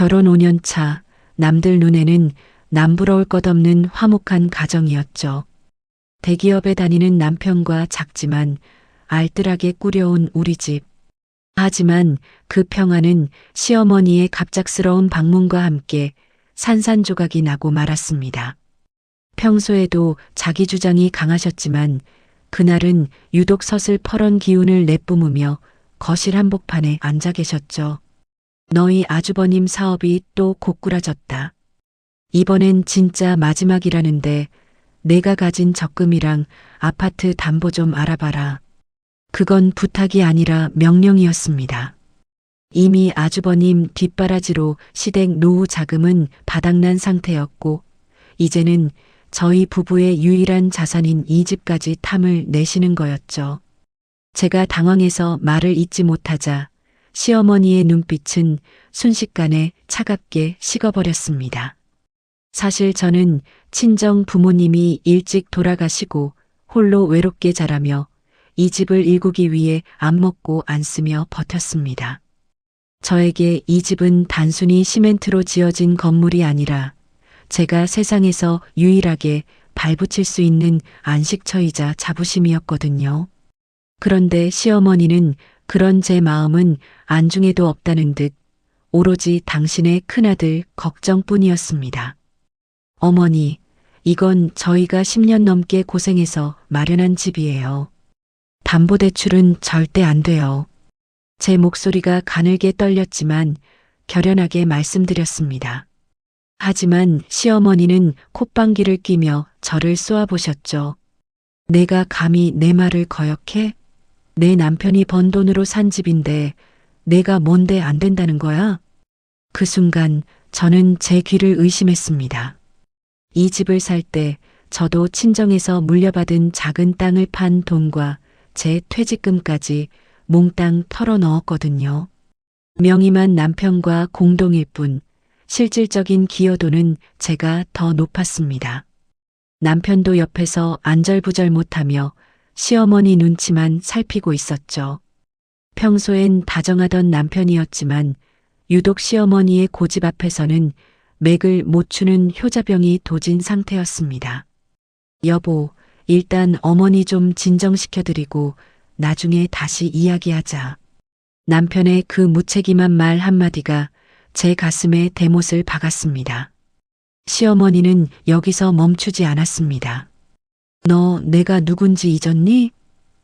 결혼 5년 차, 남들 눈에는 남부러울 것 없는 화목한 가정이었죠. 대기업에 다니는 남편과 작지만 알뜰하게 꾸려온 우리 집. 하지만 그 평화는 시어머니의 갑작스러운 방문과 함께 산산조각이 나고 말았습니다. 평소에도 자기 주장이 강하셨지만 그날은 유독 서슬퍼런 기운을 내뿜으며 거실 한복판에 앉아 계셨죠. 너희 아주버님 사업이 또 고꾸라졌다. 이번엔 진짜 마지막이라는데 내가 가진 적금이랑 아파트 담보 좀 알아봐라. 그건 부탁이 아니라 명령이었습니다. 이미 아주버님 뒷바라지로 시댁 노후 자금은 바닥난 상태였고 이제는 저희 부부의 유일한 자산인 이 집까지 탐을 내시는 거였죠. 제가 당황해서 말을 잇지 못하자 시어머니의 눈빛은 순식간에 차갑게 식어버렸습니다. 사실 저는 친정 부모님이 일찍 돌아가시고 홀로 외롭게 자라며 이 집을 일구기 위해 안 먹고 안 쓰며 버텼습니다. 저에게 이 집은 단순히 시멘트로 지어진 건물이 아니라 제가 세상에서 유일하게 발붙일 수 있는 안식처이자 자부심이었거든요. 그런데 시어머니는 그런 제 마음은 안중에도 없다는 듯 오로지 당신의 큰아들 걱정뿐이었습니다. 어머니, 이건 저희가 10년 넘게 고생해서 마련한 집이에요. 담보대출은 절대 안 돼요. 제 목소리가 가늘게 떨렸지만 결연하게 말씀드렸습니다. 하지만 시어머니는 콧방귀를 뀌며 저를 쏘아보셨죠. 내가 감히 내 말을 거역해? 내 남편이 번 돈으로 산 집인데 내가 뭔데 안 된다는 거야? 그 순간 저는 제 귀를 의심했습니다. 이 집을 살 때 저도 친정에서 물려받은 작은 땅을 판 돈과 제 퇴직금까지 몽땅 털어 넣었거든요. 명의만 남편과 공동일 뿐 실질적인 기여도는 제가 더 높았습니다. 남편도 옆에서 안절부절 못하며 시어머니 눈치만 살피고 있었죠. 평소엔 다정하던 남편이었지만 유독 시어머니의 고집 앞에서는 맥을 못 추는 효자병이 도진 상태였습니다. 여보, 일단 어머니 좀 진정시켜드리고 나중에 다시 이야기하자. 남편의 그 무책임한 말 한마디가 제 가슴에 대못을 박았습니다. 시어머니는 여기서 멈추지 않았습니다. 너 내가 누군지 잊었니?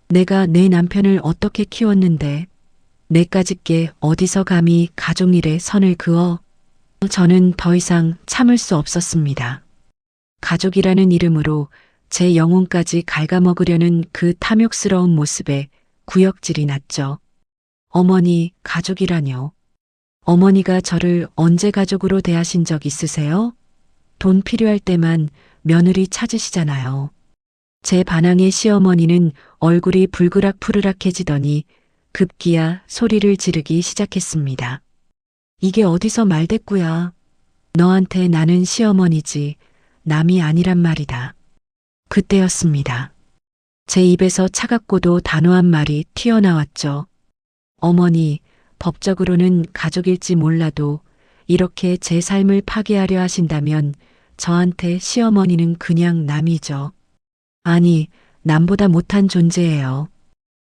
내가 내 남편을 어떻게 키웠는데 내까짓게 어디서 감히 가족일에 선을 그어? 저는 더 이상 참을 수 없었습니다. 가족이라는 이름으로 제 영혼까지 갉아먹으려는 그 탐욕스러운 모습에 구역질이 났죠. 어머니, 가족이라뇨. 어머니가 저를 언제 가족으로 대하신 적 있으세요? 돈 필요할 때만 며느리 찾으시잖아요. 제 반항의 시어머니는 얼굴이 불그락푸르락해지더니 급기야 소리를 지르기 시작했습니다. 이게 어디서 말대꾸야. 너한테 나는 시어머니지 남이 아니란 말이다. 그때였습니다. 제 입에서 차갑고도 단호한 말이 튀어나왔죠. 어머니, 법적으로는 가족일지 몰라도 이렇게 제 삶을 파괴하려 하신다면 저한테 시어머니는 그냥 남이죠. 아니, 남보다 못한 존재예요.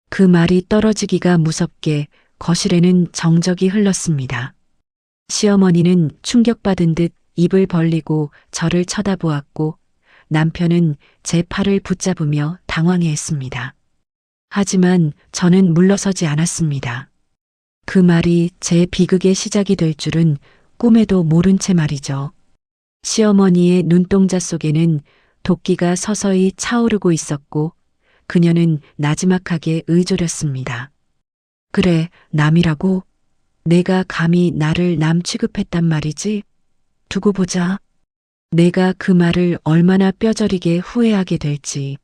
그 말이 떨어지기가 무섭게 거실에는 정적이 흘렀습니다. 시어머니는 충격받은 듯 입을 벌리고 저를 쳐다보았고 남편은 제 팔을 붙잡으며 당황해했습니다. 하지만 저는 물러서지 않았습니다. 그 말이 제 비극의 시작이 될 줄은 꿈에도 모른 채 말이죠. 시어머니의 눈동자 속에는 도끼가 서서히 차오르고 있었고 그녀는 나지막하게 의졸였습니다. 그래, 남이라고? 내가 감히 나를 남 취급했단 말이지? 두고 보자. 내가 그 말을 얼마나 뼈저리게 후회하게 될지.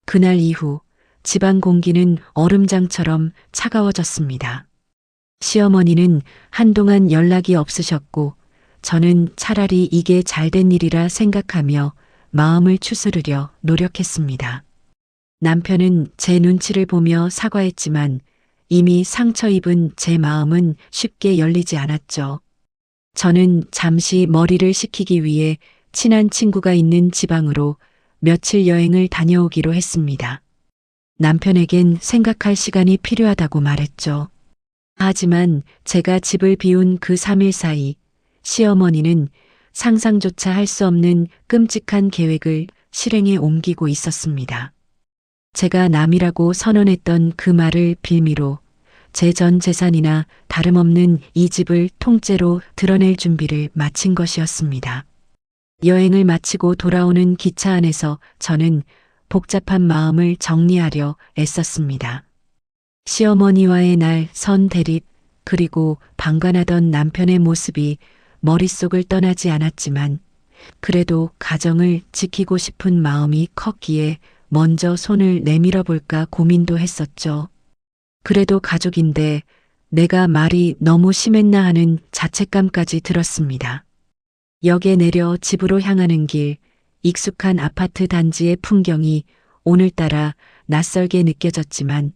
그날 이후 집안 공기는 얼음장처럼 차가워졌습니다. 시어머니는 한동안 연락이 없으셨고 저는 차라리 이게 잘된 일이라 생각하며 마음을 추스르려 노력했습니다. 남편은 제 눈치를 보며 사과했지만 이미 상처 입은 제 마음은 쉽게 열리지 않았죠. 저는 잠시 머리를 식히기 위해 친한 친구가 있는 지방으로 며칠 여행을 다녀오기로 했습니다. 남편에겐 생각할 시간이 필요하다고 말했죠. 하지만 제가 집을 비운 그 3일 사이 시어머니는 상상조차 할 수 없는 끔찍한 계획을 실행에 옮기고 있었습니다. 제가 남이라고 선언했던 그 말을 빌미로 제 전 재산이나 다름없는 이 집을 통째로 드러낼 준비를 마친 것이었습니다. 여행을 마치고 돌아오는 기차 안에서 저는 복잡한 마음을 정리하려 애썼습니다. 시어머니와의 날 선 대립, 그리고 방관하던 남편의 모습이 머릿속을 떠나지 않았지만 그래도 가정을 지키고 싶은 마음이 컸기에 먼저 손을 내밀어 볼까 고민도 했었죠. 그래도 가족인데 내가 말이 너무 심했나 하는 자책감까지 들었습니다. 역에 내려 집으로 향하는 길, 익숙한 아파트 단지의 풍경이 오늘따라 낯설게 느껴졌지만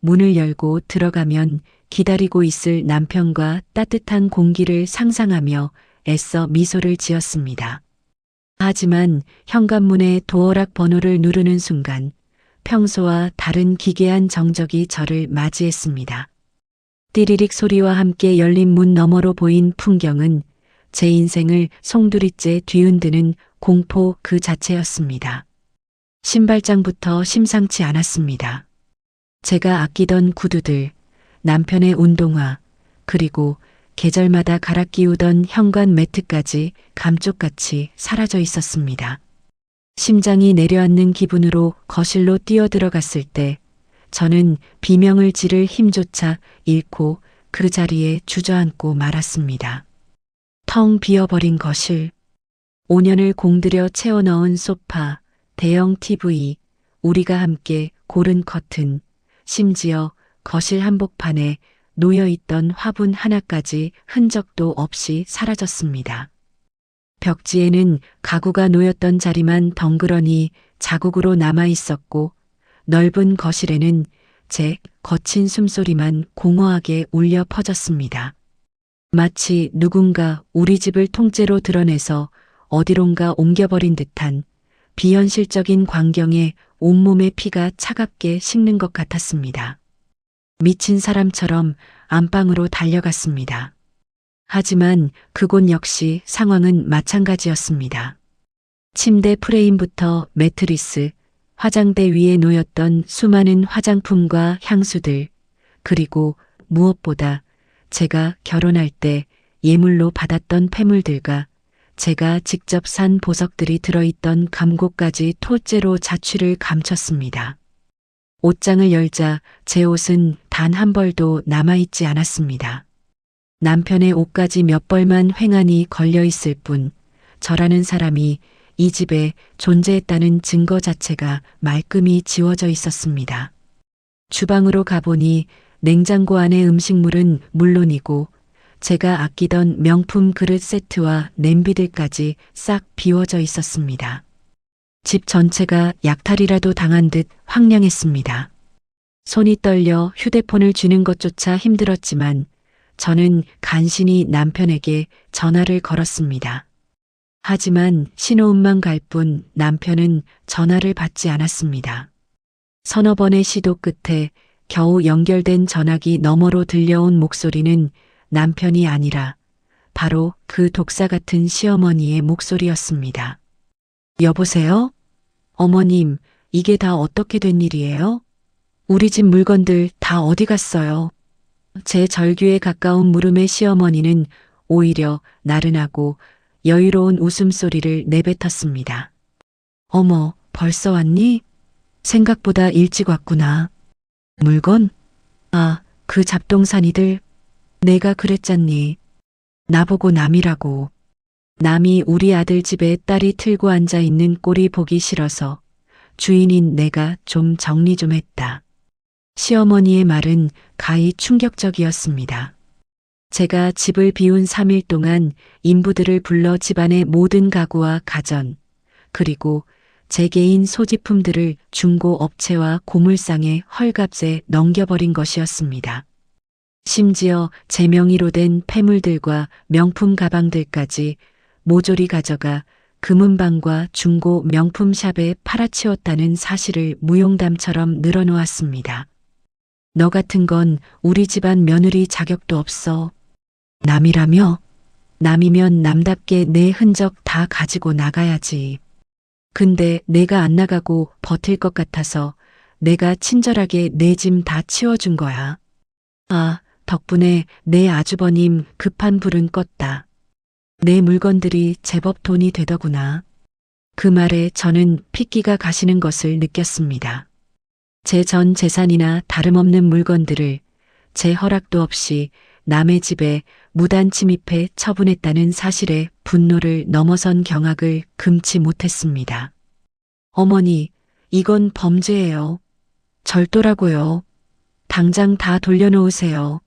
문을 열고 들어가면 기다리고 있을 남편과 따뜻한 공기를 상상하며 애써 미소를 지었습니다. 하지만 현관문의 도어락 번호를 누르는 순간 평소와 다른 기괴한 정적이 저를 맞이했습니다. 띠리릭 소리와 함께 열린 문 너머로 보인 풍경은 제 인생을 송두리째 뒤흔드는 공포 그 자체였습니다. 신발장부터 심상치 않았습니다. 제가 아끼던 구두들, 남편의 운동화, 그리고 계절마다 갈아 끼우던 현관 매트까지 감쪽같이 사라져 있었습니다. 심장이 내려앉는 기분으로 거실로 뛰어들어갔을 때 저는 비명을 지를 힘조차 잃고 그 자리에 주저앉고 말았습니다. 텅 비어버린 거실, 5년을 공들여 채워 넣은 소파, 대형 TV, 우리가 함께 고른 커튼, 심지어 거실 한복판에 놓여있던 화분 하나까지 흔적도 없이 사라졌습니다. 벽지에는 가구가 놓였던 자리만 덩그러니 자국으로 남아 있었고 넓은 거실에는 제 거친 숨소리만 공허하게 울려 퍼졌습니다. 마치 누군가 우리 집을 통째로 드러내서 어디론가 옮겨버린 듯한 비현실적인 광경에 온몸의 피가 차갑게 식는 것 같았습니다. 미친 사람처럼 안방으로 달려갔습니다. 하지만 그곳 역시 상황은 마찬가지였습니다. 침대 프레임부터 매트리스, 화장대 위에 놓였던 수많은 화장품과 향수들, 그리고 무엇보다 제가 결혼할 때 예물로 받았던 폐물들과 제가 직접 산 보석들이 들어있던 감고까지 토째로 자취를 감췄습니다. 옷장을 열자 제 옷은 단 한 벌도 남아있지 않았습니다. 남편의 옷까지 몇 벌만 횡하니 걸려있을 뿐 저라는 사람이 이 집에 존재했다는 증거 자체가 말끔히 지워져 있었습니다. 주방으로 가보니 냉장고 안의 음식물은 물론이고 제가 아끼던 명품 그릇 세트와 냄비들까지 싹 비워져 있었습니다. 집 전체가 약탈이라도 당한 듯 황량했습니다. 손이 떨려 휴대폰을 쥐는 것조차 힘들었지만 저는 간신히 남편에게 전화를 걸었습니다. 하지만 신호음만 갈 뿐 남편은 전화를 받지 않았습니다. 서너 번의 시도 끝에 겨우 연결된 전화기 너머로 들려온 목소리는 남편이 아니라 바로 그 독사 같은 시어머니의 목소리였습니다. 여보세요? 어머님, 이게 다 어떻게 된 일이에요? 우리 집 물건들 다 어디 갔어요? 제 절규에 가까운 물음의 시어머니는 오히려 나른하고 여유로운 웃음소리를 내뱉었습니다. 어머, 벌써 왔니? 생각보다 일찍 왔구나. 물건? 아, 그 잡동사니들. 내가 그랬잖니. 나보고 남이라고. 남이 우리 아들 집에 딸이 틀고 앉아 있는 꼴이 보기 싫어서 주인인 내가 좀 정리 좀 했다. 시어머니의 말은 가히 충격적이었습니다. 제가 집을 비운 3일 동안 인부들을 불러 집안의 모든 가구와 가전, 그리고 제 개인 소지품들을 중고 업체와 고물상에 헐값에 넘겨버린 것이었습니다. 심지어 제 명의로 된 폐물들과 명품 가방들까지 모조리 가져가 금은방과 중고 명품샵에 팔아치웠다는 사실을 무용담처럼 늘어놓았습니다. 너 같은 건 우리 집안 며느리 자격도 없어. 남이라며? 남이면 남답게 내 흔적 다 가지고 나가야지. 근데 내가 안 나가고 버틸 것 같아서 내가 친절하게 내 짐 다 치워준 거야. 아, 덕분에 내 아주버님 급한 불은 껐다. 내 물건들이 제법 돈이 되더구나. 그 말에 저는 핏기가 가시는 것을 느꼈습니다. 제 전 재산이나 다름없는 물건들을 제 허락도 없이 남의 집에 무단 침입해 처분했다는 사실에 분노를 넘어선 경악을 금치 못했습니다. 어머니, 이건 범죄예요. 절도라고요. 당장 다 돌려놓으세요.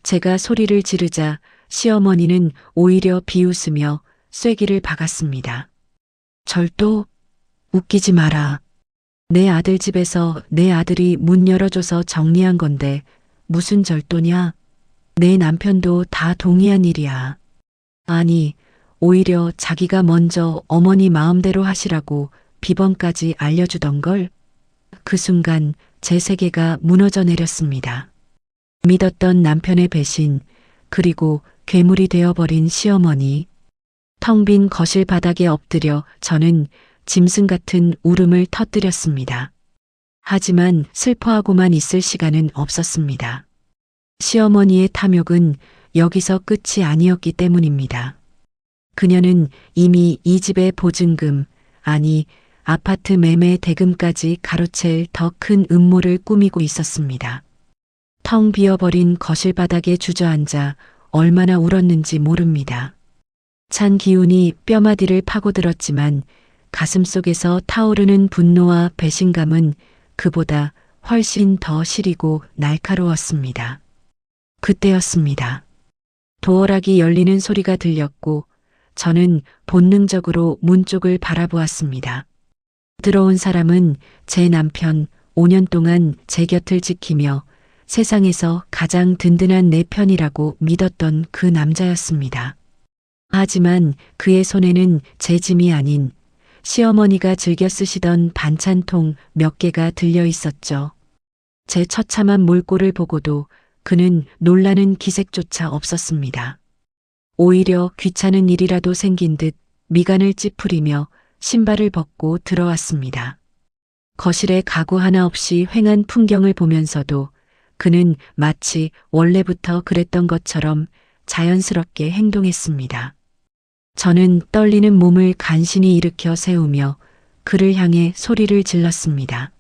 제가 소리를 지르자 시어머니는 오히려 비웃으며 쐐기를 박았습니다. 절도? 웃기지 마라. 내 아들 집에서 내 아들이 문 열어줘서 정리한 건데 무슨 절도냐? 내 남편도 다 동의한 일이야. 아니, 오히려 자기가 먼저 어머니 마음대로 하시라고 비번까지 알려주던걸? 그 순간 제 세계가 무너져 내렸습니다. 믿었던 남편의 배신, 그리고 괴물이 되어버린 시어머니. 텅 빈 거실 바닥에 엎드려 저는 짐승 같은 울음을 터뜨렸습니다. 하지만 슬퍼하고만 있을 시간은 없었습니다. 시어머니의 탐욕은 여기서 끝이 아니었기 때문입니다. 그녀는 이미 이 집의 보증금, 아니 아파트 매매 대금까지 가로챌 더 큰 음모를 꾸미고 있었습니다. 텅 비어버린 거실 바닥에 주저앉아 얼마나 울었는지 모릅니다. 찬 기운이 뼈마디를 파고들었지만 가슴속에서 타오르는 분노와 배신감은 그보다 훨씬 더 시리고 날카로웠습니다. 그때였습니다. 도어락이 열리는 소리가 들렸고 저는 본능적으로 문 쪽을 바라보았습니다. 들어온 사람은 제 남편, 5년 동안 제 곁을 지키며 세상에서 가장 든든한 내 편이라고 믿었던 그 남자였습니다. 하지만 그의 손에는 제 짐이 아닌 시어머니가 즐겨 쓰시던 반찬통 몇 개가 들려 있었죠. 제 처참한 몰골을 보고도 그는 놀라는 기색조차 없었습니다. 오히려 귀찮은 일이라도 생긴 듯 미간을 찌푸리며 신발을 벗고 들어왔습니다. 거실에 가구 하나 없이 휑한 풍경을 보면서도 그는 마치 원래부터 그랬던 것처럼 자연스럽게 행동했습니다. 저는 떨리는 몸을 간신히 일으켜 세우며 그를 향해 소리를 질렀습니다.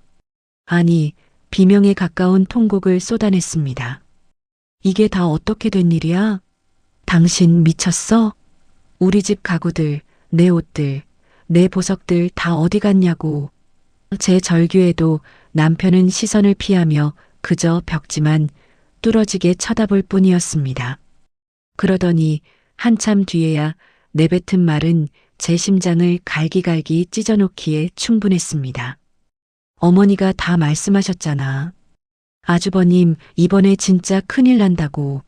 아니, 비명에 가까운 통곡을 쏟아냈습니다. 이게 다 어떻게 된 일이야? 당신 미쳤어? 우리 집 가구들, 내 옷들, 내 보석들 다 어디 갔냐고. 제 절규에도 남편은 시선을 피하며 그저 벽지만 뚫어지게 쳐다볼 뿐이었습니다. 그러더니 한참 뒤에야 내뱉은 말은 제 심장을 갈기갈기 찢어놓기에 충분했습니다. 어머니가 다 말씀하셨잖아. 아주버님, 이번에 진짜 큰일 난다고.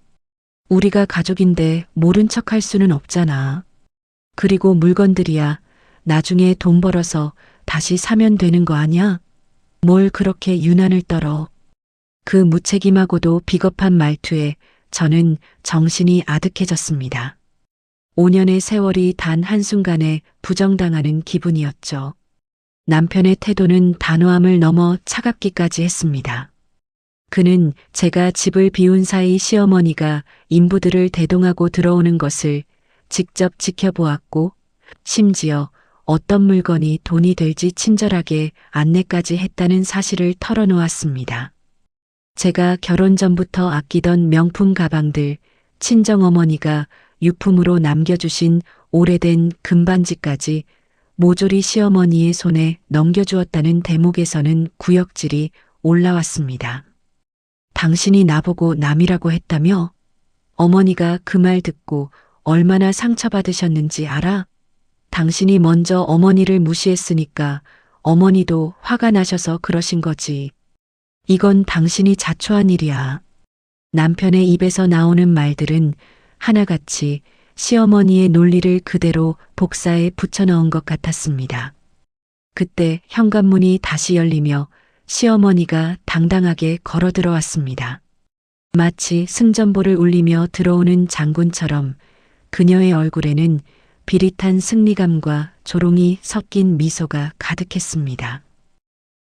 우리가 가족인데 모른 척 할 수는 없잖아. 그리고 물건들이야 나중에 돈 벌어서 다시 사면 되는 거 아냐? 뭘 그렇게 유난을 떨어. 그 무책임하고도 비겁한 말투에 저는 정신이 아득해졌습니다. 5년의 세월이 단 한순간에 부정당하는 기분이었죠. 남편의 태도는 단호함을 넘어 차갑기까지 했습니다. 그는 제가 집을 비운 사이 시어머니가 인부들을 대동하고 들어오는 것을 직접 지켜보았고 심지어 어떤 물건이 돈이 될지 친절하게 안내까지 했다는 사실을 털어놓았습니다. 제가 결혼 전부터 아끼던 명품 가방들, 친정어머니가 유품으로 남겨주신 오래된 금반지까지 모조리 시어머니의 손에 넘겨주었다는 대목에서는 구역질이 올라왔습니다. 당신이 나보고 남이라고 했다며? 어머니가 그 말 듣고 얼마나 상처받으셨는지 알아? 당신이 먼저 어머니를 무시했으니까 어머니도 화가 나셔서 그러신 거지. 이건 당신이 자초한 일이야. 남편의 입에서 나오는 말들은 하나같이 시어머니의 논리를 그대로 복사해 붙여넣은 것 같았습니다. 그때 현관문이 다시 열리며 시어머니가 당당하게 걸어 들어왔습니다. 마치 승전보를 울리며 들어오는 장군처럼 그녀의 얼굴에는 비릿한 승리감과 조롱이 섞인 미소가 가득했습니다.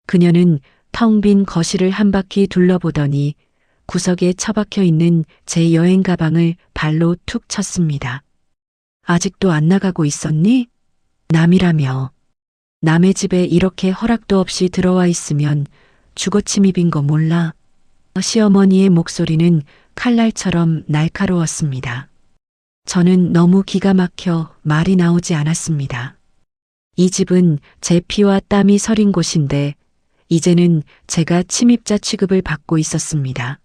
그녀는 텅 빈 거실을 한 바퀴 둘러보더니 구석에 처박혀 있는 제 여행 가방을 발로 툭 쳤습니다. 아직도 안 나가고 있었니? 남이라며. 남의 집에 이렇게 허락도 없이 들어와 있으면 주거 침입인 거 몰라? 시어머니의 목소리는 칼날처럼 날카로웠습니다. 저는 너무 기가 막혀 말이 나오지 않았습니다. 이 집은 제 피와 땀이 서린 곳인데 이제는 제가 침입자 취급을 받고 있었습니다.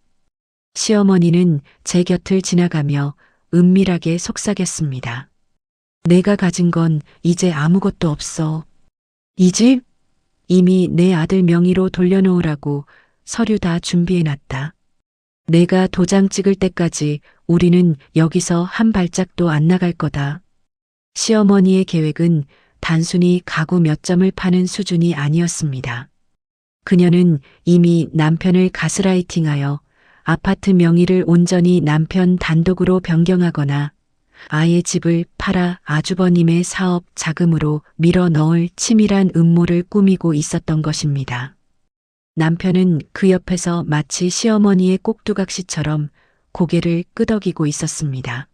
시어머니는 제 곁을 지나가며 은밀하게 속삭였습니다. 내가 가진 건 이제 아무것도 없어. 이 집? 이미 내 아들 명의로 돌려놓으라고 서류 다 준비해놨다. 내가 도장 찍을 때까지 우리는 여기서 한 발짝도 안 나갈 거다. 시어머니의 계획은 단순히 가구 몇 점을 파는 수준이 아니었습니다. 그녀는 이미 남편을 가스라이팅하여 아파트 명의를 온전히 남편 단독으로 변경하거나 아예 집을 팔아 아주버님의 사업 자금으로 밀어 넣을 치밀한 음모를 꾸미고 있었던 것입니다. 남편은 그 옆에서 마치 시어머니의 꼭두각시처럼 고개를 끄덕이고 있었습니다.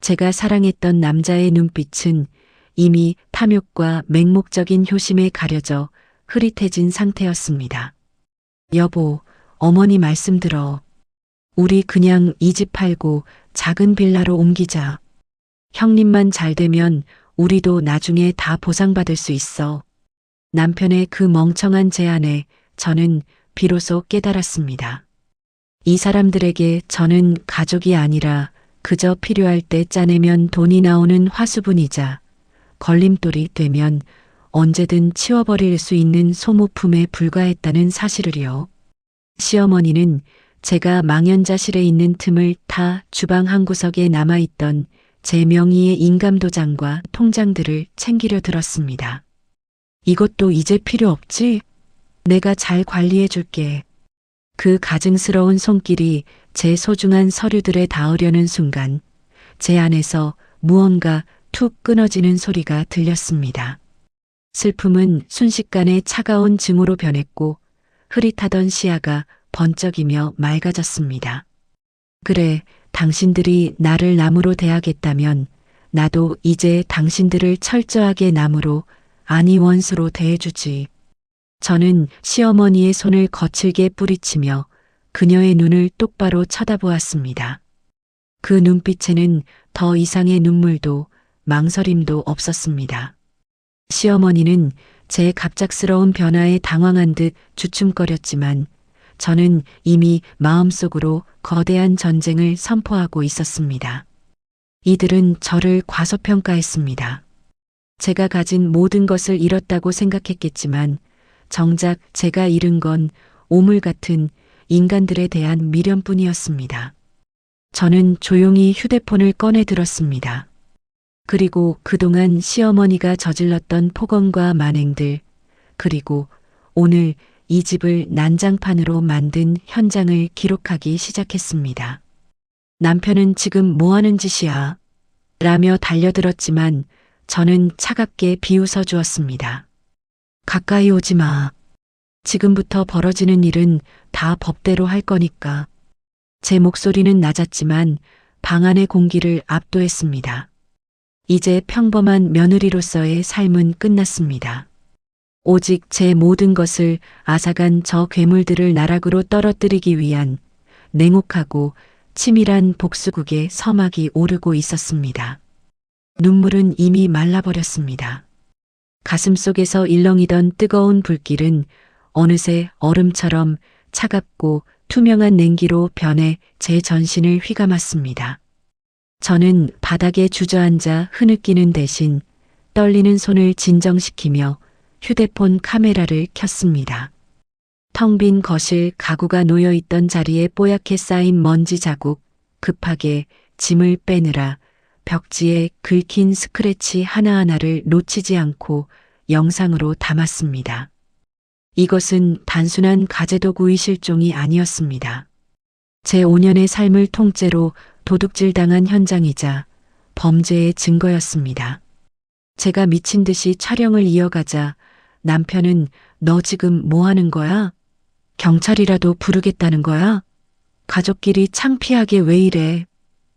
제가 사랑했던 남자의 눈빛은 이미 탐욕과 맹목적인 효심에 가려져 흐릿해진 상태였습니다. 여보, 어머니 말씀 들어. 우리 그냥 이 집 팔고 작은 빌라로 옮기자. 형님만 잘 되면 우리도 나중에 다 보상받을 수 있어. 남편의 그 멍청한 제안에 저는 비로소 깨달았습니다. 이 사람들에게 저는 가족이 아니라 그저 필요할 때 짜내면 돈이 나오는 화수분이자 걸림돌이 되면 언제든 치워버릴 수 있는 소모품에 불과했다는 사실을요. 시어머니는 제가 망연자실에 있는 틈을 타 주방 한 구석에 남아있던 제 명의의 인감도장과 통장들을 챙기려 들었습니다. 이것도 이제 필요 없지? 내가 잘 관리해 줄게. 그 가증스러운 손길이 제 소중한 서류들에 닿으려는 순간 제 안에서 무언가 툭 끊어지는 소리가 들렸습니다. 슬픔은 순식간에 차가운 증오로 변했고 흐릿하던 시야가 번쩍이며 맑아졌습니다. 그래, 당신들이 나를 나무로 대하겠다면 나도 이제 당신들을 철저하게 나무로, 아니 원수로 대해주지. 저는 시어머니의 손을 거칠게 뿌리치며 그녀의 눈을 똑바로 쳐다보았습니다. 그 눈빛에는 더 이상의 눈물도 망설임도 없었습니다. 시어머니는 제 갑작스러운 변화에 당황한 듯 주춤거렸지만 저는 이미 마음속으로 거대한 전쟁을 선포하고 있었습니다. 이들은 저를 과소평가했습니다. 제가 가진 모든 것을 잃었다고 생각했겠지만 정작 제가 잃은 건 오물 같은 인간들에 대한 미련뿐이었습니다. 저는 조용히 휴대폰을 꺼내 들었습니다. 그리고 그동안 시어머니가 저질렀던 폭언과 만행들, 그리고 오늘 이 집을 난장판으로 만든 현장을 기록하기 시작했습니다. 남편은 지금 뭐 하는 짓이야? 라며 달려들었지만 저는 차갑게 비웃어 주었습니다. 가까이 오지 마. 지금부터 벌어지는 일은 다 법대로 할 거니까. 제 목소리는 낮았지만 방 안의 공기를 압도했습니다. 이제 평범한 며느리로서의 삶은 끝났습니다. 오직 제 모든 것을 앗아간 저 괴물들을 나락으로 떨어뜨리기 위한 냉혹하고 치밀한 복수국의 서막이 오르고 있었습니다. 눈물은 이미 말라버렸습니다. 가슴속에서 일렁이던 뜨거운 불길은 어느새 얼음처럼 차갑고 투명한 냉기로 변해 제 전신을 휘감았습니다. 저는 바닥에 주저앉아 흐느끼는 대신 떨리는 손을 진정시키며 휴대폰 카메라를 켰습니다. 텅 빈 거실 가구가 놓여 있던 자리에 뽀얗게 쌓인 먼지 자국, 급하게 짐을 빼느라 벽지에 긁힌 스크래치 하나하나를 놓치지 않고 영상으로 담았습니다. 이것은 단순한 가재도구의 실종이 아니었습니다. 제 5년의 삶을 통째로 도둑질당한 현장이자 범죄의 증거였습니다. 제가 미친 듯이 촬영을 이어가자 남편은 너 지금 뭐 하는 거야? 경찰이라도 부르겠다는 거야? 가족끼리 창피하게 왜 이래?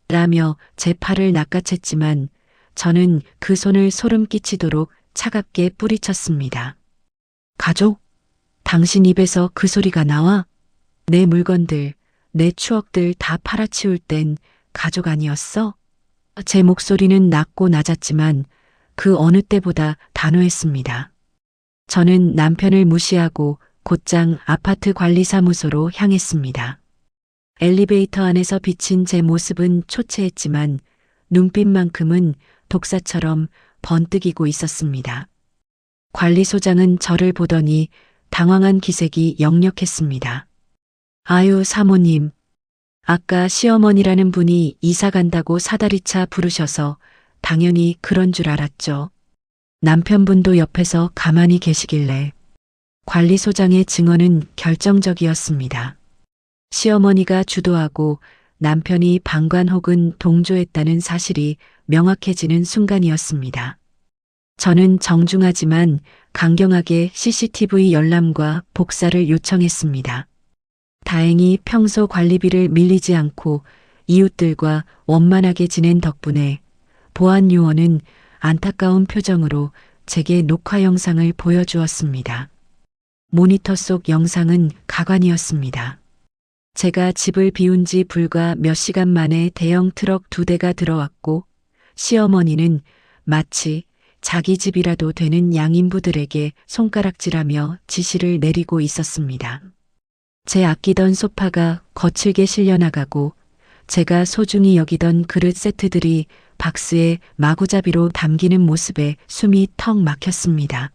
라며 제 팔을 낚아챘지만 저는 그 손을 소름 끼치도록 차갑게 뿌리쳤습니다. 가족? 당신 입에서 그 소리가 나와? 내 물건들, 내 추억들 다 팔아치울 땐 가족 아니었어? 제 목소리는 낮고 낮았지만 그 어느 때보다 단호했습니다. 저는 남편을 무시하고 곧장 아파트 관리사무소로 향했습니다. 엘리베이터 안에서 비친 제 모습은 초췌했지만 눈빛만큼은 독사처럼 번뜩이고 있었습니다. 관리소장은 저를 보더니 당황한 기색이 역력했습니다. 아유, 사모님. 아까 시어머니라는 분이 이사 간다고 사다리차 부르셔서 당연히 그런 줄 알았죠. 남편분도 옆에서 가만히 계시길래. 관리소장의 증언은 결정적이었습니다. 시어머니가 주도하고 남편이 방관 혹은 동조했다는 사실이 명확해지는 순간이었습니다. 저는 정중하지만 강경하게 CCTV 열람과 복사를 요청했습니다. 다행히 평소 관리비를 밀리지 않고 이웃들과 원만하게 지낸 덕분에 보안 요원은 안타까운 표정으로 제게 녹화 영상을 보여주었습니다. 모니터 속 영상은 가관이었습니다. 제가 집을 비운 지 불과 몇 시간 만에 대형 트럭 2대가 들어왔고 시어머니는 마치 자기 집이라도 되는 양인부들에게 손가락질하며 지시를 내리고 있었습니다. 제 아끼던 소파가 거칠게 실려나가고 제가 소중히 여기던 그릇 세트들이 박스에 마구잡이로 담기는 모습에 숨이 턱 막혔습니다.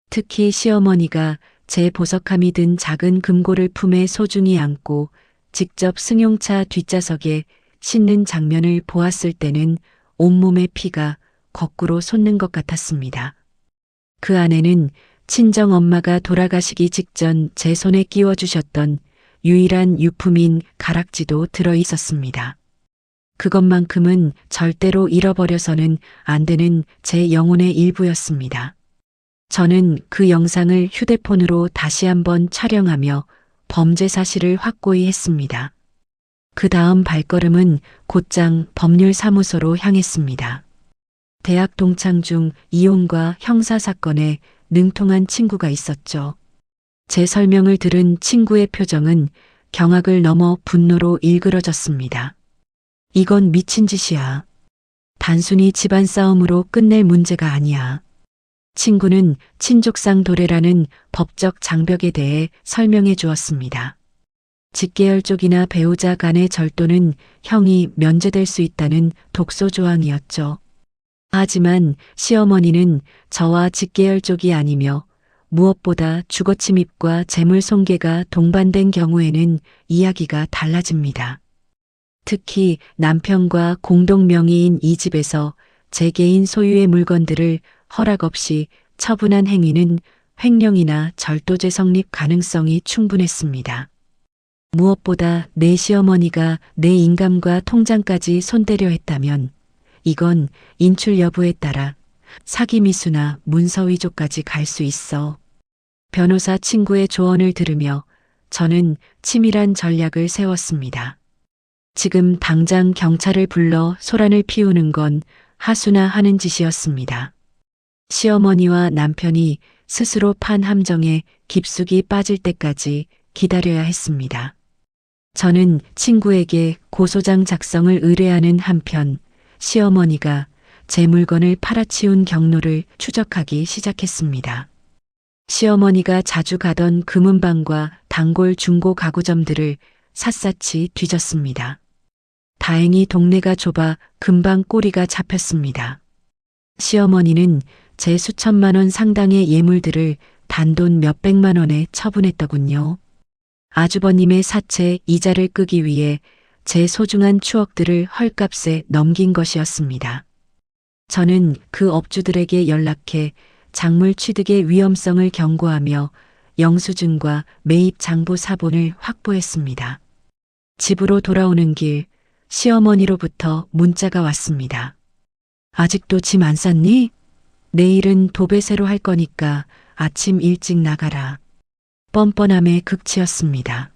특히 시어머니가 제 보석함이 든 작은 금고를 품에 소중히 안고 직접 승용차 뒷좌석에 싣는 장면을 보았을 때는 온몸의 피가 거꾸로 솟는 것 같았습니다. 그 안에는 친정 엄마가 돌아가시기 직전 제 손에 끼워주셨던 유일한 유품인 가락지도 들어 있었습니다. 그것만큼은 절대로 잃어버려서는 안 되는 제 영혼의 일부였습니다. 저는 그 영상을 휴대폰으로 다시 한번 촬영하며 범죄 사실을 확고히 했습니다. 그 다음 발걸음은 곧장 법률사무소로 향했습니다. 대학 동창 중 이혼과 형사사건에 능통한 친구가 있었죠. 제 설명을 들은 친구의 표정은 경악을 넘어 분노로 일그러졌습니다. 이건 미친 짓이야. 단순히 집안 싸움으로 끝낼 문제가 아니야. 친구는 친족상 도래라는 법적 장벽에 대해 설명해 주었습니다. 직계열 쪽이나 배우자 간의 절도는 형이 면제될 수 있다는 독소 조항이었죠. 하지만 시어머니는 저와 직계열 쪽이 아니며 무엇보다 주거침입과 재물 손괴가 동반된 경우에는 이야기가 달라집니다. 특히 남편과 공동 명의인 이 집에서 제 개인 소유의 물건들을 허락 없이 처분한 행위는 횡령이나 절도죄 성립 가능성이 충분했습니다. 무엇보다 내 시어머니가 내 인감과 통장까지 손대려 했다면 이건 인출 여부에 따라 사기미수나 문서위조까지 갈 수 있어. 변호사 친구의 조언을 들으며 저는 치밀한 전략을 세웠습니다. 지금 당장 경찰을 불러 소란을 피우는 건 하수나 하는 짓이었습니다. 시어머니와 남편이 스스로 판 함정에 깊숙이 빠질 때까지 기다려야 했습니다. 저는 친구에게 고소장 작성을 의뢰하는 한편 시어머니가 제 물건을 팔아치운 경로를 추적하기 시작했습니다. 시어머니가 자주 가던 금은방과 단골 중고 가구점들을 샅샅이 뒤졌습니다. 다행히 동네가 좁아 금방 꼬리가 잡혔습니다. 시어머니는 제 수천만 원 상당의 예물들을 단돈 몇백만 원에 처분했더군요. 아주버님의 사채 이자를 끄기 위해 제 소중한 추억들을 헐값에 넘긴 것이었습니다. 저는 그 업주들에게 연락해 작물 취득의 위험성을 경고하며 영수증과 매입 장부 사본을 확보했습니다. 집으로 돌아오는 길 시어머니로부터 문자가 왔습니다. 아직도 짐 안 쌌니? 내일은 도배새로 할 거니까 아침 일찍 나가라. 뻔뻔함의 극치였습니다.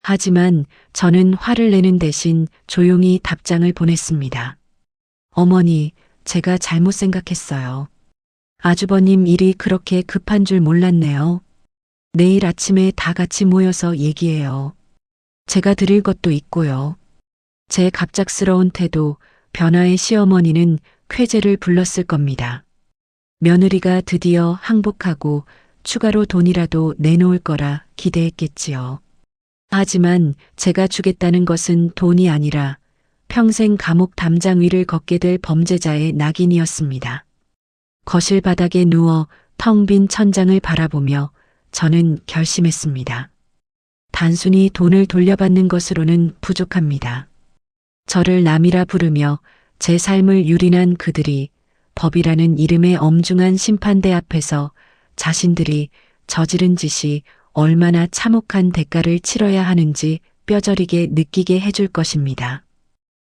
하지만 저는 화를 내는 대신 조용히 답장을 보냈습니다. 어머니, 제가 잘못 생각했어요. 아주버님 일이 그렇게 급한 줄 몰랐네요. 내일 아침에 다 같이 모여서 얘기해요. 제가 드릴 것도 있고요. 제 갑작스러운 태도, 변화의 시어머니는 쾌재를 불렀을 겁니다. 며느리가 드디어 항복하고 추가로 돈이라도 내놓을 거라 기대했겠지요. 하지만 제가 주겠다는 것은 돈이 아니라 평생 감옥 담장 위를 걷게 될 범죄자의 낙인이었습니다. 거실 바닥에 누워 텅 빈 천장을 바라보며 저는 결심했습니다. 단순히 돈을 돌려받는 것으로는 부족합니다. 저를 남이라 부르며 제 삶을 유린한 그들이 법이라는 이름의 엄중한 심판대 앞에서 자신들이 저지른 짓이 얼마나 참혹한 대가를 치러야 하는지 뼈저리게 느끼게 해줄 것입니다.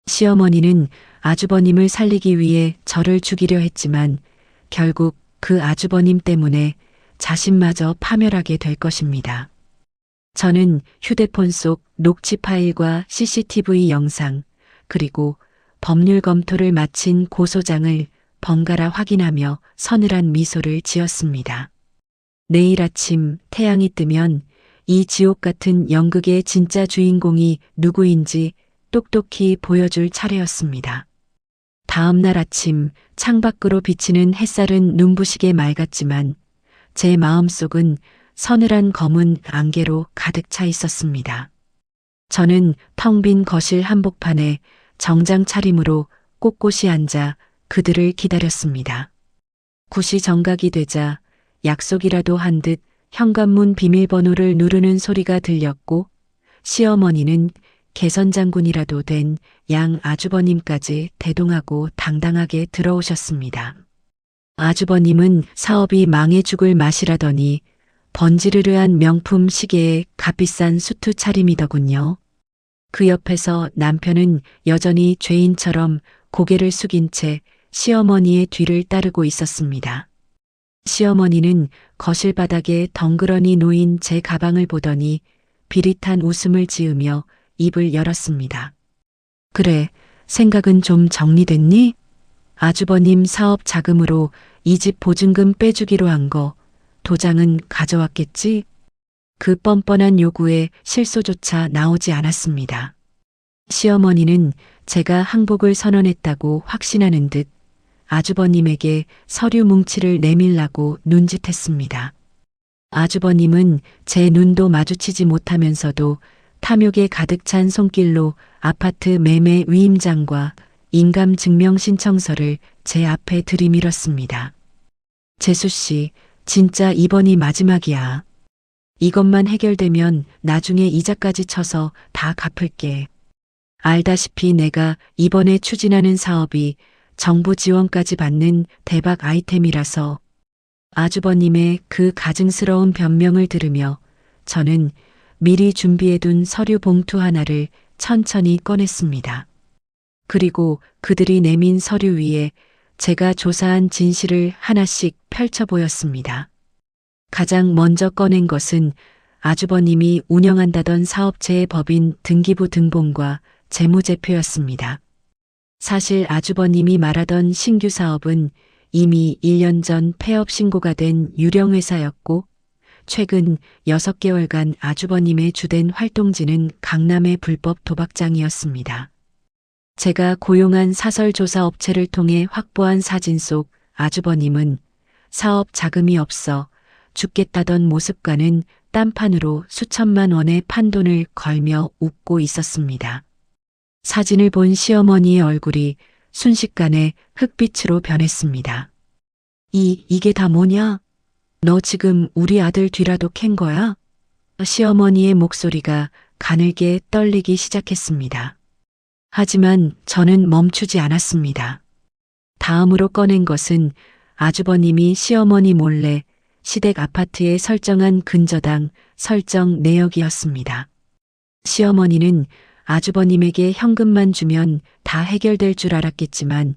시어머니는 아주버님을 살리기 위해 저를 죽이려 했지만 결국 그 아주버님 때문에 자신마저 파멸하게 될 것입니다. 저는 휴대폰 속 녹취 파일과 CCTV 영상, 그리고 법률 검토를 마친 고소장을 번갈아 확인하며 서늘한 미소를 지었습니다. 내일 아침 태양이 뜨면 이 지옥 같은 연극의 진짜 주인공이 누구인지 똑똑히 보여줄 차례였습니다. 다음 날 아침 창밖으로 비치는 햇살은 눈부시게 맑았지만 제 마음속은 서늘한 검은 안개로 가득 차 있었습니다. 저는 텅 빈 거실 한복판에 정장 차림으로 꼿꼿이 앉아 그들을 기다렸습니다. 9시 정각이 되자 약속이라도 한 듯 현관문 비밀번호를 누르는 소리가 들렸고 시어머니는 개선장군이라도 된 양 아주버님까지 대동하고 당당하게 들어오셨습니다. 아주버님은 사업이 망해 죽을 맛이라더니 번지르르한 명품 시계에 값비싼 수트 차림이더군요. 그 옆에서 남편은 여전히 죄인처럼 고개를 숙인 채 시어머니의 뒤를 따르고 있었습니다. 시어머니는 거실 바닥에 덩그러니 놓인 제 가방을 보더니 비릿한 웃음을 지으며 입을 열었습니다. 그래, 생각은 좀 정리됐니? 아주버님 사업 자금으로 이 집 보증금 빼주기로 한 거 도장은 가져왔겠지? 그 뻔뻔한 요구에 실소조차 나오지 않았습니다. 시어머니는 제가 항복을 선언했다고 확신하는 듯 아주버님에게 서류 뭉치를 내밀라고 눈짓했습니다. 아주버님은 제 눈도 마주치지 못하면서도 탐욕에 가득 찬 손길로 아파트 매매 위임장과 인감증명신청서를 제 앞에 들이밀었습니다. 재수 씨, 진짜 이번이 마지막이야. 이것만 해결되면 나중에 이자까지 쳐서 다 갚을게. 알다시피 내가 이번에 추진하는 사업이 정부 지원까지 받는 대박 아이템이라서. 아주버님의 그 가증스러운 변명을 들으며 저는 미리 준비해둔 서류 봉투 하나를 천천히 꺼냈습니다. 그리고 그들이 내민 서류 위에 제가 조사한 진실을 하나씩 펼쳐 보였습니다. 가장 먼저 꺼낸 것은 아주버님이 운영한다던 사업체의 법인 등기부 등본과 재무제표였습니다. 사실 아주버님이 말하던 신규 사업은 이미 1년 전 폐업 신고가 된 유령회사였고 최근 6개월간 아주버님의 주된 활동지는 강남의 불법 도박장이었습니다. 제가 고용한 사설조사 업체를 통해 확보한 사진 속 아주버님은 사업 자금이 없어 죽겠다던 모습과는 딴판으로 수천만 원의 판돈을 걸며 웃고 있었습니다. 사진을 본 시어머니의 얼굴이 순식간에 흑빛으로 변했습니다. 이게 다 뭐냐? 너 지금 우리 아들 뒤라도 캔 거야? 시어머니의 목소리가 가늘게 떨리기 시작했습니다. 하지만 저는 멈추지 않았습니다. 다음으로 꺼낸 것은 아주버님이 시어머니 몰래 시댁 아파트에 설정한 근저당 설정 내역이었습니다. 시어머니는 아주버님에게 현금만 주면 다 해결될 줄 알았겠지만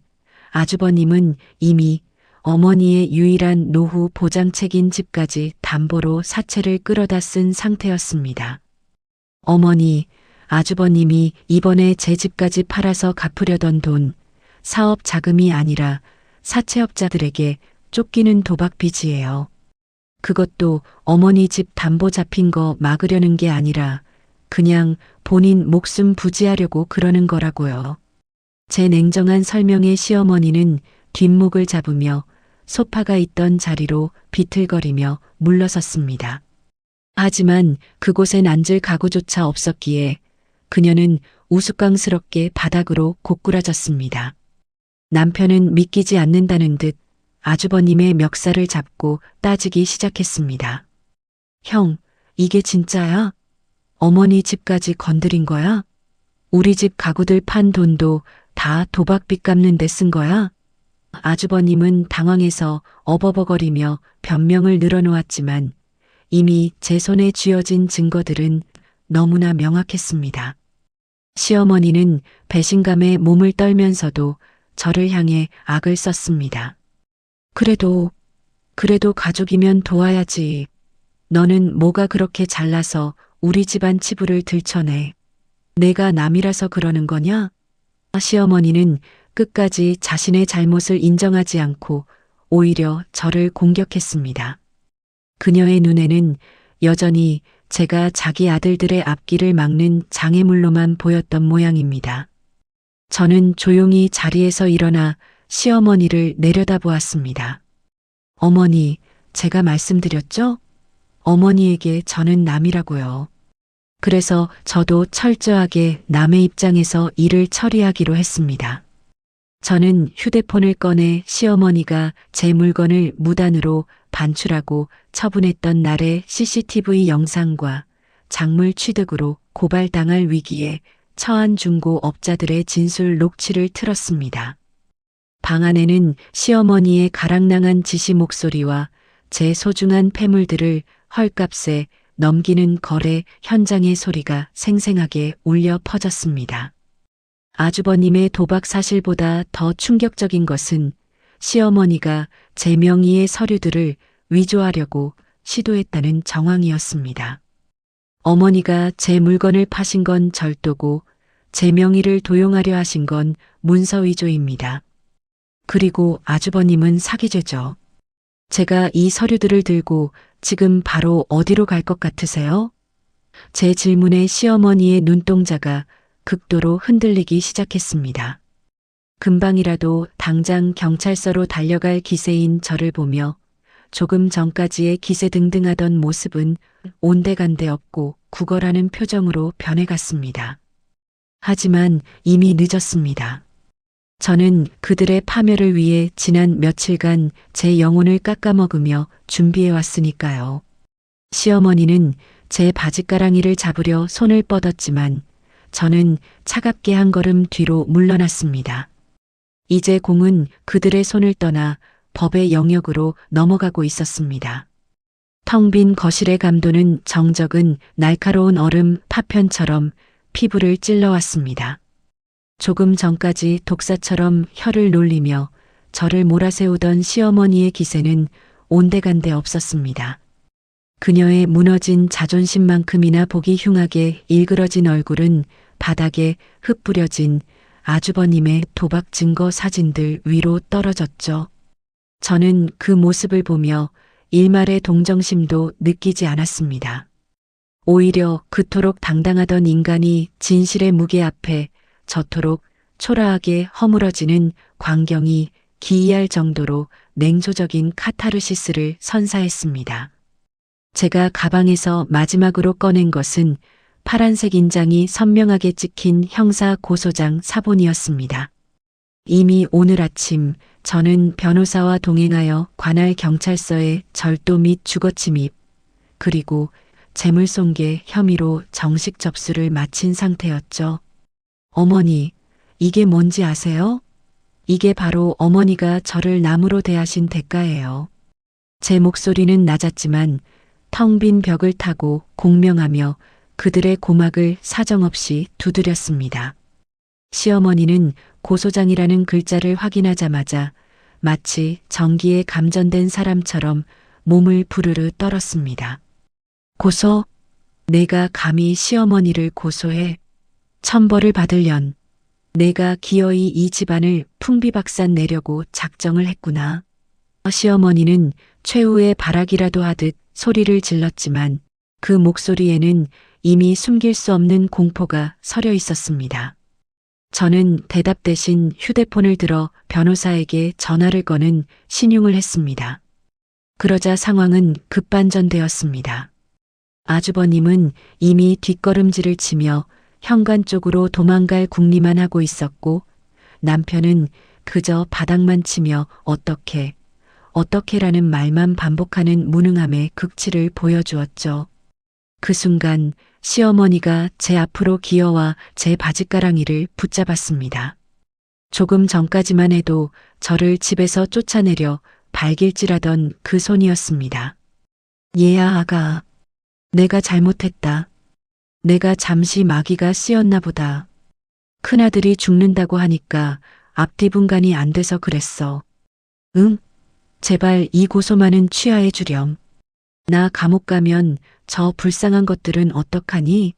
아주버님은 이미 어머니의 유일한 노후 보장책인 집까지 담보로 사채를 끌어다 쓴 상태였습니다. 어머니, 아주버님이 이번에 제 집까지 팔아서 갚으려던 돈, 사업 자금이 아니라 사채업자들에게 쫓기는 도박 빚이에요. 그것도 어머니 집 담보 잡힌 거 막으려는 게 아니라 그냥 본인 목숨 부지하려고 그러는 거라고요. 제 냉정한 설명에 시어머니는 뒷목을 잡으며 소파가 있던 자리로 비틀거리며 물러섰습니다. 하지만 그곳엔 앉을 가구조차 없었기에 그녀는 우스꽝스럽게 바닥으로 고꾸라졌습니다. 남편은 믿기지 않는다는 듯 아주버님의 멱살을 잡고 따지기 시작했습니다. 형, 이게 진짜야? 어머니 집까지 건드린 거야? 우리 집 가구들 판 돈도 다 도박빚 갚는 데 쓴 거야? 아주버님은 당황해서 어버버거리며 변명을 늘어놓았지만 이미 제 손에 쥐어진 증거들은 너무나 명확했습니다. 시어머니는 배신감에 몸을 떨면서도 저를 향해 악을 썼습니다. 그래도 가족이면 도와야지. 너는 뭐가 그렇게 잘나서 우리 집안 치부를 들춰내. 내가 남이라서 그러는 거냐? 시어머니는 끝까지 자신의 잘못을 인정하지 않고 오히려 저를 공격했습니다. 그녀의 눈에는 여전히 제가 자기 아들들의 앞길을 막는 장애물로만 보였던 모양입니다. 저는 조용히 자리에서 일어나 시어머니를 내려다보았습니다. 어머니, 제가 말씀드렸죠? 어머니에게 저는 남이라고요. 그래서 저도 철저하게 남의 입장에서 일을 처리하기로 했습니다. 저는 휴대폰을 꺼내 시어머니가 제 물건을 무단으로 반출하고 처분했던 날의 CCTV 영상과 작물 취득으로 고발당할 위기에 처한 중고업자들의 진술 녹취를 틀었습니다. 방 안에는 시어머니의 가랑랑한 지시 목소리와 제 소중한 폐물들을 헐값에 넘기는 거래 현장의 소리가 생생하게 울려 퍼졌습니다. 아주버님의 도박 사실보다 더 충격적인 것은 시어머니가 제 명의의 서류들을 위조하려고 시도했다는 정황이었습니다. 어머니가 제 물건을 파신 건 절도고 제 명의를 도용하려 하신 건 문서 위조입니다. 그리고 아주버님은 사기죄죠. 제가 이 서류들을 들고 지금 바로 어디로 갈 것 같으세요? 제 질문에 시어머니의 눈동자가 극도로 흔들리기 시작했습니다. 금방이라도 당장 경찰서로 달려갈 기세인 저를 보며 조금 전까지의 기세등등하던 모습은 온데간데 없고 구걸하는 표정으로 변해갔습니다. 하지만 이미 늦었습니다. 저는 그들의 파멸을 위해 지난 며칠간 제 영혼을 깎아먹으며 준비해왔으니까요. 시어머니는 제 바지가랑이를 잡으려 손을 뻗었지만 저는 차갑게 한 걸음 뒤로 물러났습니다. 이제 공은 그들의 손을 떠나 법의 영역으로 넘어가고 있었습니다. 텅 빈 거실의 감도는 정적은 날카로운 얼음 파편처럼 피부를 찔러왔습니다. 조금 전까지 독사처럼 혀를 놀리며 저를 몰아세우던 시어머니의 기세는 온데간데 없었습니다. 그녀의 무너진 자존심만큼이나 보기 흉하게 일그러진 얼굴은 바닥에 흩뿌려진 아주버님의 도박 증거 사진들 위로 떨어졌죠. 저는 그 모습을 보며 일말의 동정심도 느끼지 않았습니다. 오히려 그토록 당당하던 인간이 진실의 무게 앞에 저토록 초라하게 허물어지는 광경이 기이할 정도로 냉소적인 카타르시스를 선사했습니다. 제가 가방에서 마지막으로 꺼낸 것은 파란색 인장이 선명하게 찍힌 형사 고소장 사본이었습니다. 이미 오늘 아침 저는 변호사와 동행하여 관할 경찰서에 절도 및 주거침입, 그리고 재물손괴 혐의로 정식 접수를 마친 상태였죠. 어머니, 이게 뭔지 아세요? 이게 바로 어머니가 저를 남으로 대하신 대가예요. 제 목소리는 낮았지만 텅 빈 벽을 타고 공명하며 그들의 고막을 사정없이 두드렸습니다. 시어머니는 고소장이라는 글자를 확인하자마자 마치 전기에 감전된 사람처럼 몸을 부르르 떨었습니다. 고소? 내가 감히 시어머니를 고소해? 천벌을 받으련 내가 기어이 이 집안을 풍비박산 내려고 작정을 했구나. 시어머니는 최후의 발악이라도 하듯 소리를 질렀지만 그 목소리에는 이미 숨길 수 없는 공포가 서려 있었습니다. 저는 대답 대신 휴대폰을 들어 변호사에게 전화를 거는 신용을 했습니다. 그러자 상황은 급반전되었습니다. 아주버님은 이미 뒷걸음질을 치며 현관 쪽으로 도망갈 궁리만 하고 있었고 남편은 그저 바닥만 치며 어떻게라는 말만 반복하는 무능함의 극치를 보여주었죠. 그 순간 시어머니가 제 앞으로 기어와 제 바짓가랑이를 붙잡았습니다. 조금 전까지만 해도 저를 집에서 쫓아내려 발길질하던 그 손이었습니다. 얘야 아가, 내가 잘못했다. 내가 잠시 마귀가 씌었나 보다. 큰아들이 죽는다고 하니까 앞뒤분간이 안 돼서 그랬어. 응? 제발 이 고소만은 취하해 주렴. 나 감옥 가면 저 불쌍한 것들은 어떡하니?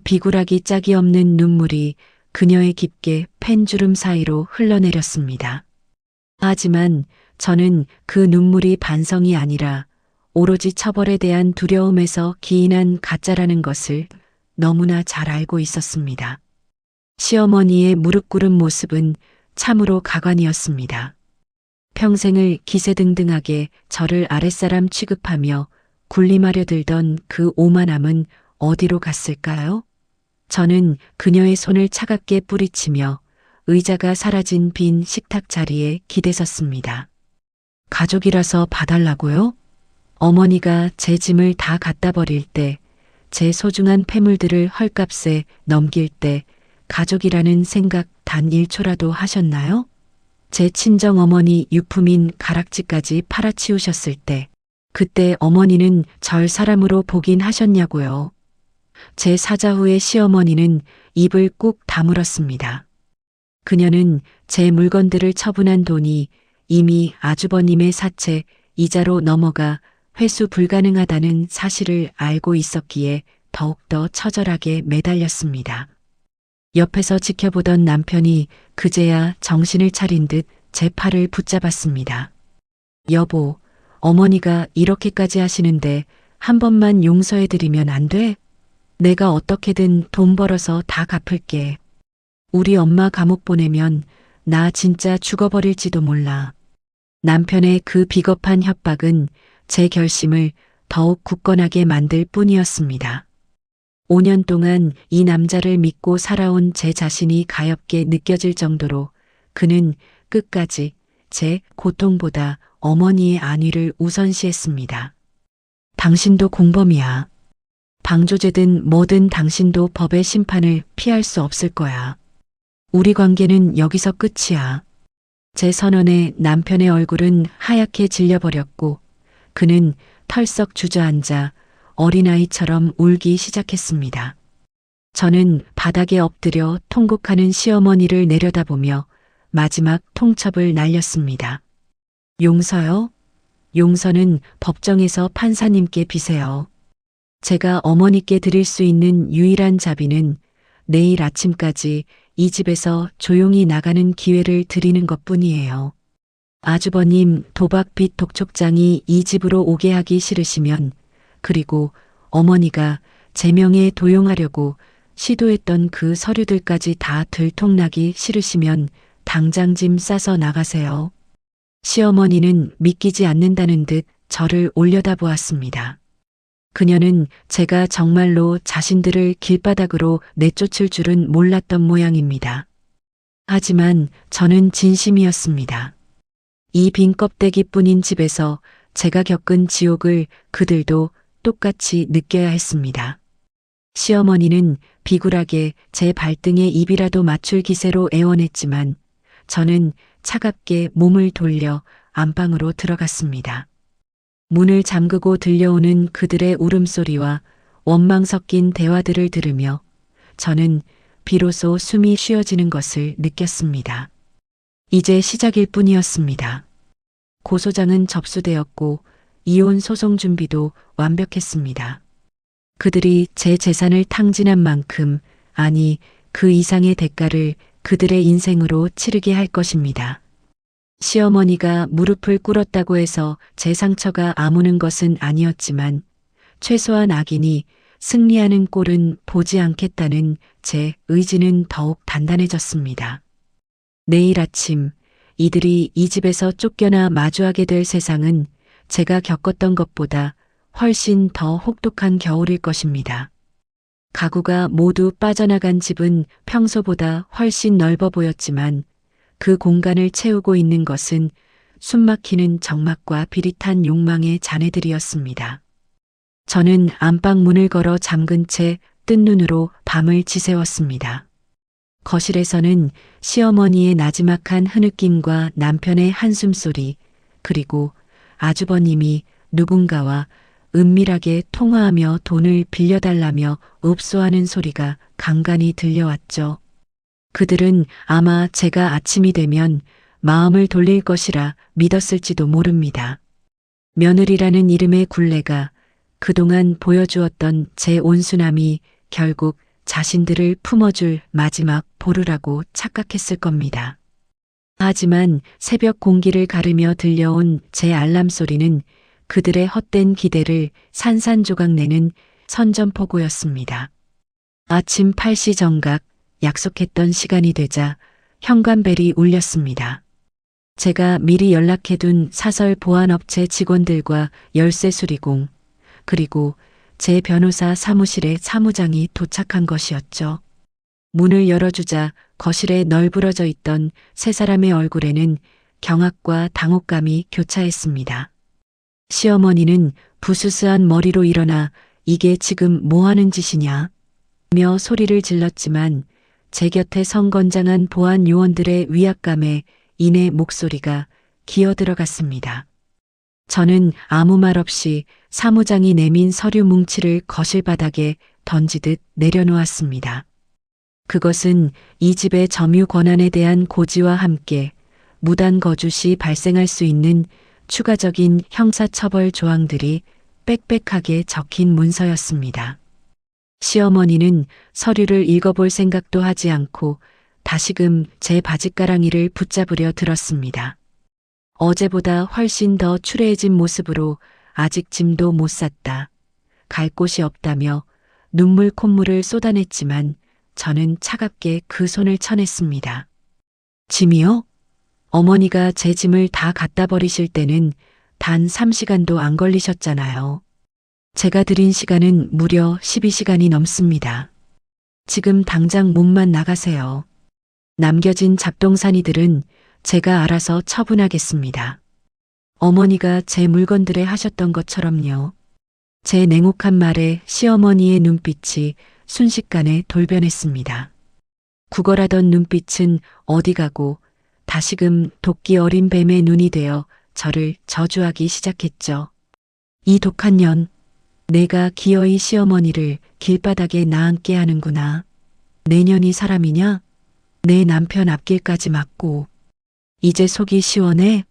비굴하기 짝이 없는 눈물이 그녀의 깊게 팬주름 사이로 흘러내렸습니다. 하지만 저는 그 눈물이 반성이 아니라 오로지 처벌에 대한 두려움에서 기인한 가짜라는 것을 너무나 잘 알고 있었습니다. 시어머니의 무릎 꿇은 모습은 참으로 가관이었습니다. 평생을 기세등등하게 저를 아랫사람 취급하며 군림하려 들던 그 오만함은 어디로 갔을까요? 저는 그녀의 손을 차갑게 뿌리치며 의자가 사라진 빈 식탁 자리에 기대섰습니다. 가족이라서 봐달라고요? 어머니가 제 짐을 다 갖다 버릴 때, 제 소중한 폐물들을 헐값에 넘길 때 가족이라는 생각 단 1초라도 하셨나요? 제 친정어머니 유품인 가락지까지 팔아치우셨을 때 그때 어머니는 절 사람으로 보긴 하셨냐고요. 제 사자 후의 시어머니는 입을 꾹 다물었습니다. 그녀는 제 물건들을 처분한 돈이 이미 아주버님의 사채 이자로 넘어가 회수 불가능하다는 사실을 알고 있었기에 더욱더 처절하게 매달렸습니다. 옆에서 지켜보던 남편이 그제야 정신을 차린 듯 제 팔을 붙잡았습니다. 여보, 어머니가 이렇게까지 하시는데 한 번만 용서해드리면 안 돼? 내가 어떻게든 돈 벌어서 다 갚을게. 우리 엄마 감옥 보내면 나 진짜 죽어버릴지도 몰라. 남편의 그 비겁한 협박은 제 결심을 더욱 굳건하게 만들 뿐이었습니다. 5년 동안 이 남자를 믿고 살아온 제 자신이 가엾게 느껴질 정도로 그는 끝까지 제 고통보다 어머니의 안위를 우선시했습니다. 당신도 공범이야. 방조제든 뭐든 당신도 법의 심판을 피할 수 없을 거야. 우리 관계는 여기서 끝이야. 제 선언에 남편의 얼굴은 하얗게 질려버렸고 그는 털썩 주저앉아 어린아이처럼 울기 시작했습니다. 저는 바닥에 엎드려 통곡하는 시어머니를 내려다보며 마지막 통첩을 날렸습니다. 용서요? 용서는 법정에서 판사님께 비세요. 제가 어머니께 드릴 수 있는 유일한 자비는 내일 아침까지 이 집에서 조용히 나가는 기회를 드리는 것뿐이에요. 아주버님 도박빚 독촉장이 이 집으로 오게 하기 싫으시면 그리고 어머니가 제 명에 도용하려고 시도했던 그 서류들까지 다 들통나기 싫으시면 당장 짐 싸서 나가세요. 시어머니는 믿기지 않는다는 듯 저를 올려다보았습니다. 그녀는 제가 정말로 자신들을 길바닥으로 내쫓을 줄은 몰랐던 모양입니다. 하지만 저는 진심이었습니다. 이 빈 껍데기뿐인 집에서 제가 겪은 지옥을 그들도 똑같이 느껴야 했습니다. 시어머니는 비굴하게 제 발등에 입이라도 맞출 기세로 애원했지만 저는 차갑게 몸을 돌려 안방으로 들어갔습니다. 문을 잠그고 들려오는 그들의 울음소리와 원망 섞인 대화들을 들으며 저는 비로소 숨이 쉬어지는 것을 느꼈습니다. 이제 시작일 뿐이었습니다. 고소장은 접수되었고 이혼 소송 준비도 완벽했습니다. 그들이 제 재산을 탕진한 만큼, 아니 그 이상의 대가를 그들의 인생으로 치르게 할 것입니다. 시어머니가 무릎을 꿇었다고 해서 제 상처가 아무는 것은 아니었지만 최소한 악인이 승리하는 꼴은 보지 않겠다는 제 의지는 더욱 단단해졌습니다. 내일 아침 이들이 이 집에서 쫓겨나 마주하게 될 세상은 제가 겪었던 것보다 훨씬 더 혹독한 겨울일 것입니다. 가구가 모두 빠져나간 집은 평소보다 훨씬 넓어 보였지만 그 공간을 채우고 있는 것은 숨막히는 적막과 비릿한 욕망의 잔해들이었습니다. 저는 안방 문을 걸어 잠근 채 뜬 눈으로 밤을 지새웠습니다. 거실에서는 시어머니의 나지막한 흐느낌과 남편의 한숨소리, 그리고 아주버님이 누군가와 은밀하게 통화하며 돈을 빌려달라며 읍소하는 소리가 간간히 들려왔죠. 그들은 아마 제가 아침이 되면 마음을 돌릴 것이라 믿었을지도 모릅니다. 며느리라는 이름의 굴레가 그동안 보여주었던 제 온순함이 결국 자신들을 품어줄 마지막 보루라고 착각했을 겁니다. 하지만 새벽 공기를 가르며 들려온 제 알람 소리는 그들의 헛된 기대를 산산조각내는 선전포고였습니다. 아침 8시 정각, 약속했던 시간이 되자 현관벨이 울렸습니다. 제가 미리 연락해둔 사설 보안업체 직원들과 열쇠 수리공, 그리고 제 변호사 사무실에 사무장이 도착한 것이었죠. 문을 열어주자 거실에 널브러져 있던 세 사람의 얼굴에는 경악과 당혹감이 교차했습니다. 시어머니는 부스스한 머리로 일어나 이게 지금 뭐 하는 짓이냐? 며 소리를 질렀지만 제 곁에 성건장한 보안 요원들의 위압감에 이내 목소리가 기어들어갔습니다. 저는 아무 말 없이 사무장이 내민 서류 뭉치를 거실 바닥에 던지듯 내려놓았습니다. 그것은 이 집의 점유 권한에 대한 고지와 함께 무단 거주 시 발생할 수 있는 추가적인 형사처벌 조항들이 빽빽하게 적힌 문서였습니다. 시어머니는 서류를 읽어볼 생각도 하지 않고 다시금 제 바짓가랑이를 붙잡으려 들었습니다. 어제보다 훨씬 더 추레해진 모습으로 아직 짐도 못 쌌다. 갈 곳이 없다며 눈물 콧물을 쏟아냈지만 저는 차갑게 그 손을 쳐냈습니다. 짐이요? 어머니가 제 짐을 다 갖다 버리실 때는 단 3시간도 안 걸리셨잖아요. 제가 들인 시간은 무려 12시간이 넘습니다. 지금 당장 몸만 나가세요. 남겨진 잡동사니들은 제가 알아서 처분하겠습니다. 어머니가 제 물건들에 하셨던 것처럼요. 제 냉혹한 말에 시어머니의 눈빛이 순식간에 돌변했습니다. 구걸하던 눈빛은 어디 가고 다시금 도끼 어린 뱀의 눈이 되어 저를 저주하기 시작했죠. 이 독한 년, 내가 기어이 시어머니를 길바닥에 나앉게 하는구나. 내년이 사람이냐? 내 남편 앞길까지 막고. 이제 속이 시원해?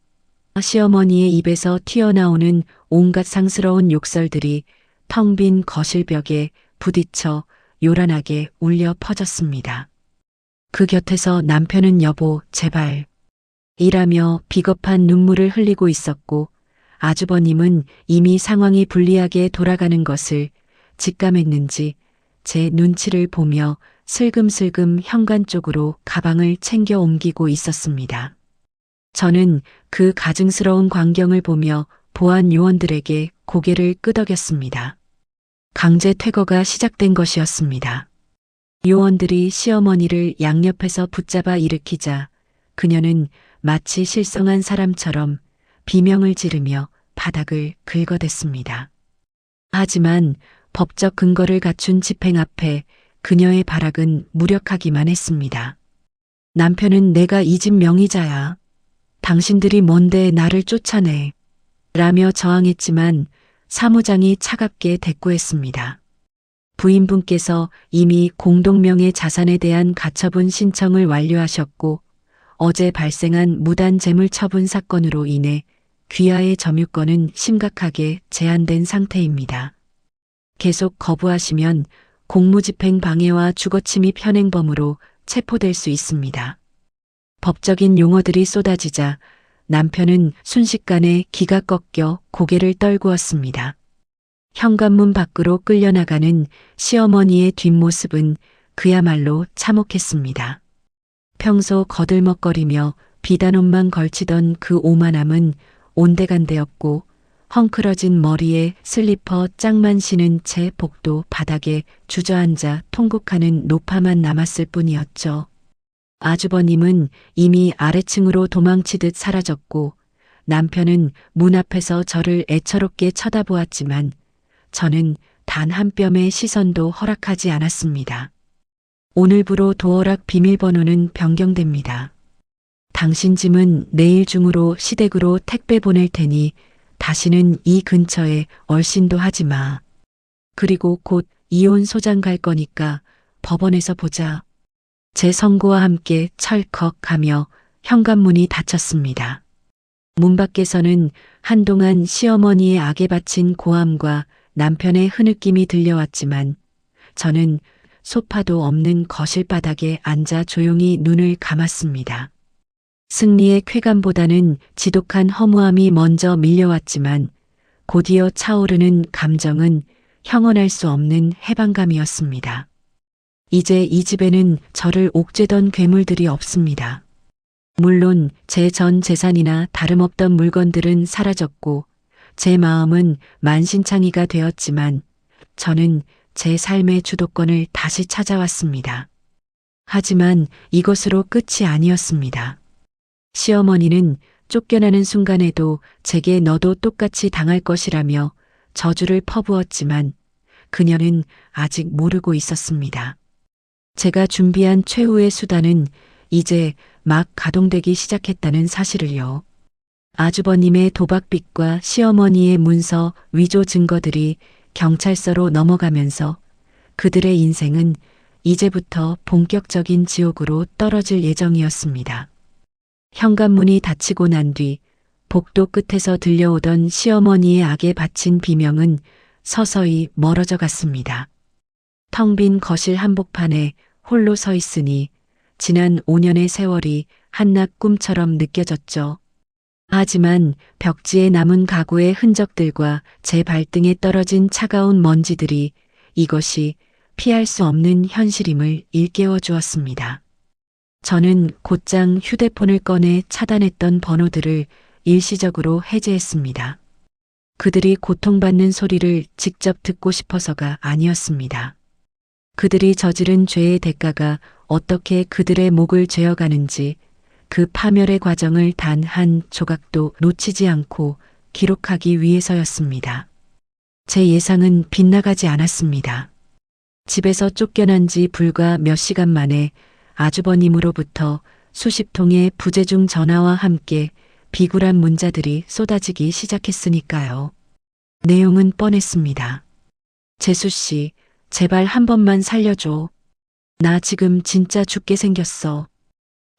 시어머니의 입에서 튀어나오는 온갖 상스러운 욕설들이 텅 빈 거실벽에 부딪혀 요란하게 울려 퍼졌습니다. 그 곁에서 남편은 여보, 제발. 이라며 비겁한 눈물을 흘리고 있었고 아주버님은 이미 상황이 불리하게 돌아가는 것을 직감했는지 제 눈치를 보며 슬금슬금 현관 쪽으로 가방을 챙겨 옮기고 있었습니다. 저는 그 가증스러운 광경을 보며 보안 요원들에게 고개를 끄덕였습니다. 강제 퇴거가 시작된 것이었습니다. 요원들이 시어머니를 양옆에서 붙잡아 일으키자 그녀는 마치 실성한 사람처럼 비명을 지르며 바닥을 긁어댔습니다. 하지만 법적 근거를 갖춘 집행 앞에 그녀의 발악은 무력하기만 했습니다. 남편은 내가 이 집 명의자야. 당신들이 뭔데 나를 쫓아내. 라며 저항했지만 사무장이 차갑게 대꾸했습니다. 부인분께서 이미 공동명의 자산에 대한 가처분 신청을 완료하셨고 어제 발생한 무단 재물 처분 사건으로 인해 귀하의 점유권은 심각하게 제한된 상태입니다. 계속 거부하시면 공무집행 방해와 주거침입 현행범으로 체포될 수 있습니다. 법적인 용어들이 쏟아지자 남편은 순식간에 기가 꺾여 고개를 떨구었습니다. 현관문 밖으로 끌려나가는 시어머니의 뒷모습은 그야말로 참혹했습니다. 평소 거들먹거리며 비단옷만 걸치던 그 오만함은 온데간데없고 헝클어진 머리에 슬리퍼 짝만 신은 채 복도 바닥에 주저앉아 통곡하는 노파만 남았을 뿐이었죠. 아주버님은 이미 아래층으로 도망치듯 사라졌고 남편은 문 앞에서 저를 애처롭게 쳐다보았지만 저는 단 한 뼘의 시선도 허락하지 않았습니다. 오늘부로 도어락 비밀번호는 변경됩니다. 당신 짐은 내일 중으로 시댁으로 택배 보낼 테니 다시는 이 근처에 얼씬도 하지 마. 그리고 곧 이혼 소장 갈 거니까 법원에서 보자. 제 선고와 함께 철컥하며 현관문이 닫혔습니다. 문 밖에서는 한동안 시어머니의 악에 바친 고함과 남편의 흐느낌이 들려왔지만 저는 소파도 없는 거실 바닥에 앉아 조용히 눈을 감았습니다. 승리의 쾌감보다는 지독한 허무함이 먼저 밀려왔지만 곧이어 차오르는 감정은 형언할 수 없는 해방감이었습니다. 이제 이 집에는 저를 옥죄던 괴물들이 없습니다. 물론 제 전 재산이나 다름없던 물건들은 사라졌고 제 마음은 만신창이가 되었지만 저는 제 삶의 주도권을 다시 찾아왔습니다. 하지만 이것으로 끝이 아니었습니다. 시어머니는 쫓겨나는 순간에도 제게 너도 똑같이 당할 것이라며 저주를 퍼부었지만 그녀는 아직 모르고 있었습니다. 제가 준비한 최후의 수단은 이제 막 가동되기 시작했다는 사실을요. 아주버님의 도박빚과 시어머니의 문서 위조 증거들이 경찰서로 넘어가면서 그들의 인생은 이제부터 본격적인 지옥으로 떨어질 예정이었습니다. 현관문이 닫히고 난 뒤 복도 끝에서 들려오던 시어머니의 악에 바친 비명은 서서히 멀어져 갔습니다. 텅 빈 거실 한복판에 홀로 서 있으니 지난 5년의 세월이 한낱 꿈처럼 느껴졌죠. 하지만 벽지에 남은 가구의 흔적들과 제 발등에 떨어진 차가운 먼지들이 이것이 피할 수 없는 현실임을 일깨워 주었습니다. 저는 곧장 휴대폰을 꺼내 차단했던 번호들을 일시적으로 해제했습니다. 그들이 고통받는 소리를 직접 듣고 싶어서가 아니었습니다. 그들이 저지른 죄의 대가가 어떻게 그들의 목을 죄어가는지 그 파멸의 과정을 단 한 조각도 놓치지 않고 기록하기 위해서였습니다. 제 예상은 빗나가지 않았습니다. 집에서 쫓겨난 지 불과 몇 시간 만에 아주버님으로부터 수십 통의 부재중 전화와 함께 비굴한 문자들이 쏟아지기 시작했으니까요. 내용은 뻔했습니다. 재수 씨, 제발 한 번만 살려줘. 나 지금 진짜 죽게 생겼어.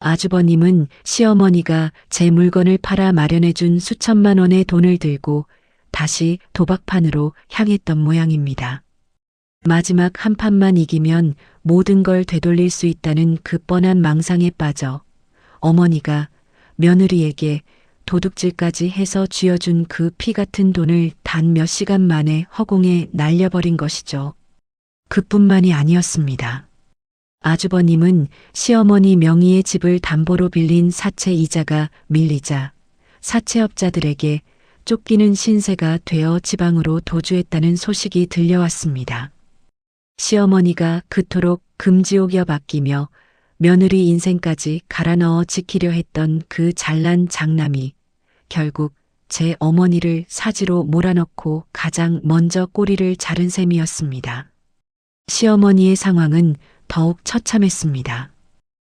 아주버님은 시어머니가 제 물건을 팔아 마련해준 수천만 원의 돈을 들고 다시 도박판으로 향했던 모양입니다. 마지막 한 판만 이기면 모든 걸 되돌릴 수 있다는 그 뻔한 망상에 빠져 어머니가 며느리에게 도둑질까지 해서 쥐어준 그 피 같은 돈을 단 몇 시간 만에 허공에 날려버린 것이죠. 그뿐만이 아니었습니다. 아주버님은 시어머니 명의의 집을 담보로 빌린 사채 이자가 밀리자 사채업자들에게 쫓기는 신세가 되어 지방으로 도주했다는 소식이 들려왔습니다. 시어머니가 그토록 금지옥여 맡기며 며느리 인생까지 갈아 넣어 지키려 했던 그 잘난 장남이 결국 제 어머니를 사지로 몰아넣고 가장 먼저 꼬리를 자른 셈이었습니다. 시어머니의 상황은 더욱 처참했습니다.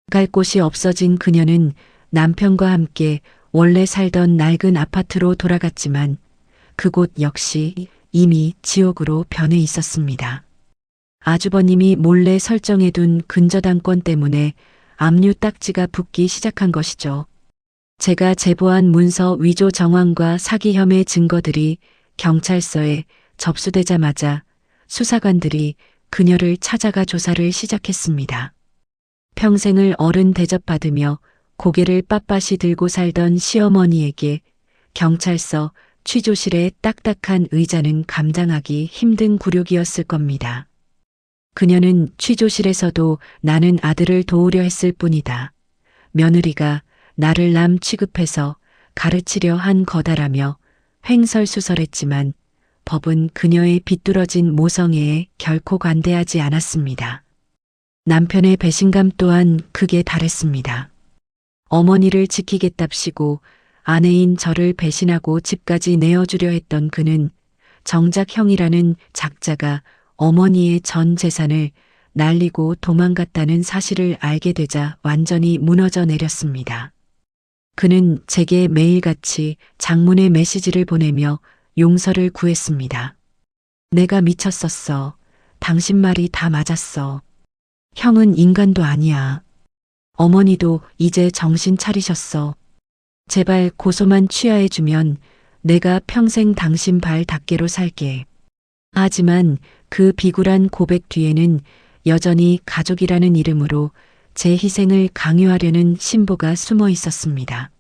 갈 곳이 없어진 그녀는 남편과 함께 원래 살던 낡은 아파트로 돌아갔지만 그곳 역시 이미 지옥으로 변해 있었습니다. 아주버님이 몰래 설정해둔 근저당권 때문에 압류 딱지가 붙기 시작한 것이죠. 제가 제보한 문서 위조 정황과 사기 혐의 증거들이 경찰서에 접수되자마자 수사관들이 그녀를 찾아가 조사를 시작했습니다. 평생을 어른 대접받으며 고개를 빳빳이 들고 살던 시어머니에게 경찰서 취조실의 딱딱한 의자는 감당하기 힘든 굴욕이었을 겁니다. 그녀는 취조실에서도 나는 아들을 도우려 했을 뿐이다. 며느리가 나를 남 취급해서 가르치려 한 거다라며 횡설수설했지만 법은 그녀의 비뚤어진 모성애에 결코 관대하지 않았습니다. 남편의 배신감 또한 극에 달했습니다. 어머니를 지키겠답시고 아내인 저를 배신하고 집까지 내어주려 했던 그는 정작 형이라는 작자가 어머니의 전 재산을 날리고 도망갔다는 사실을 알게 되자 완전히 무너져 내렸습니다. 그는 제게 매일같이 장문의 메시지를 보내며 용서를 구했습니다. 내가 미쳤었어. 당신 말이 다 맞았어. 형은 인간도 아니야. 어머니도 이제 정신 차리셨어. 제발 고소만 취하해주면 내가 평생 당신 발 닦개로 살게. 하지만 그 비굴한 고백 뒤에는 여전히 가족이라는 이름으로 제 희생을 강요하려는 신보가 숨어 있었습니다.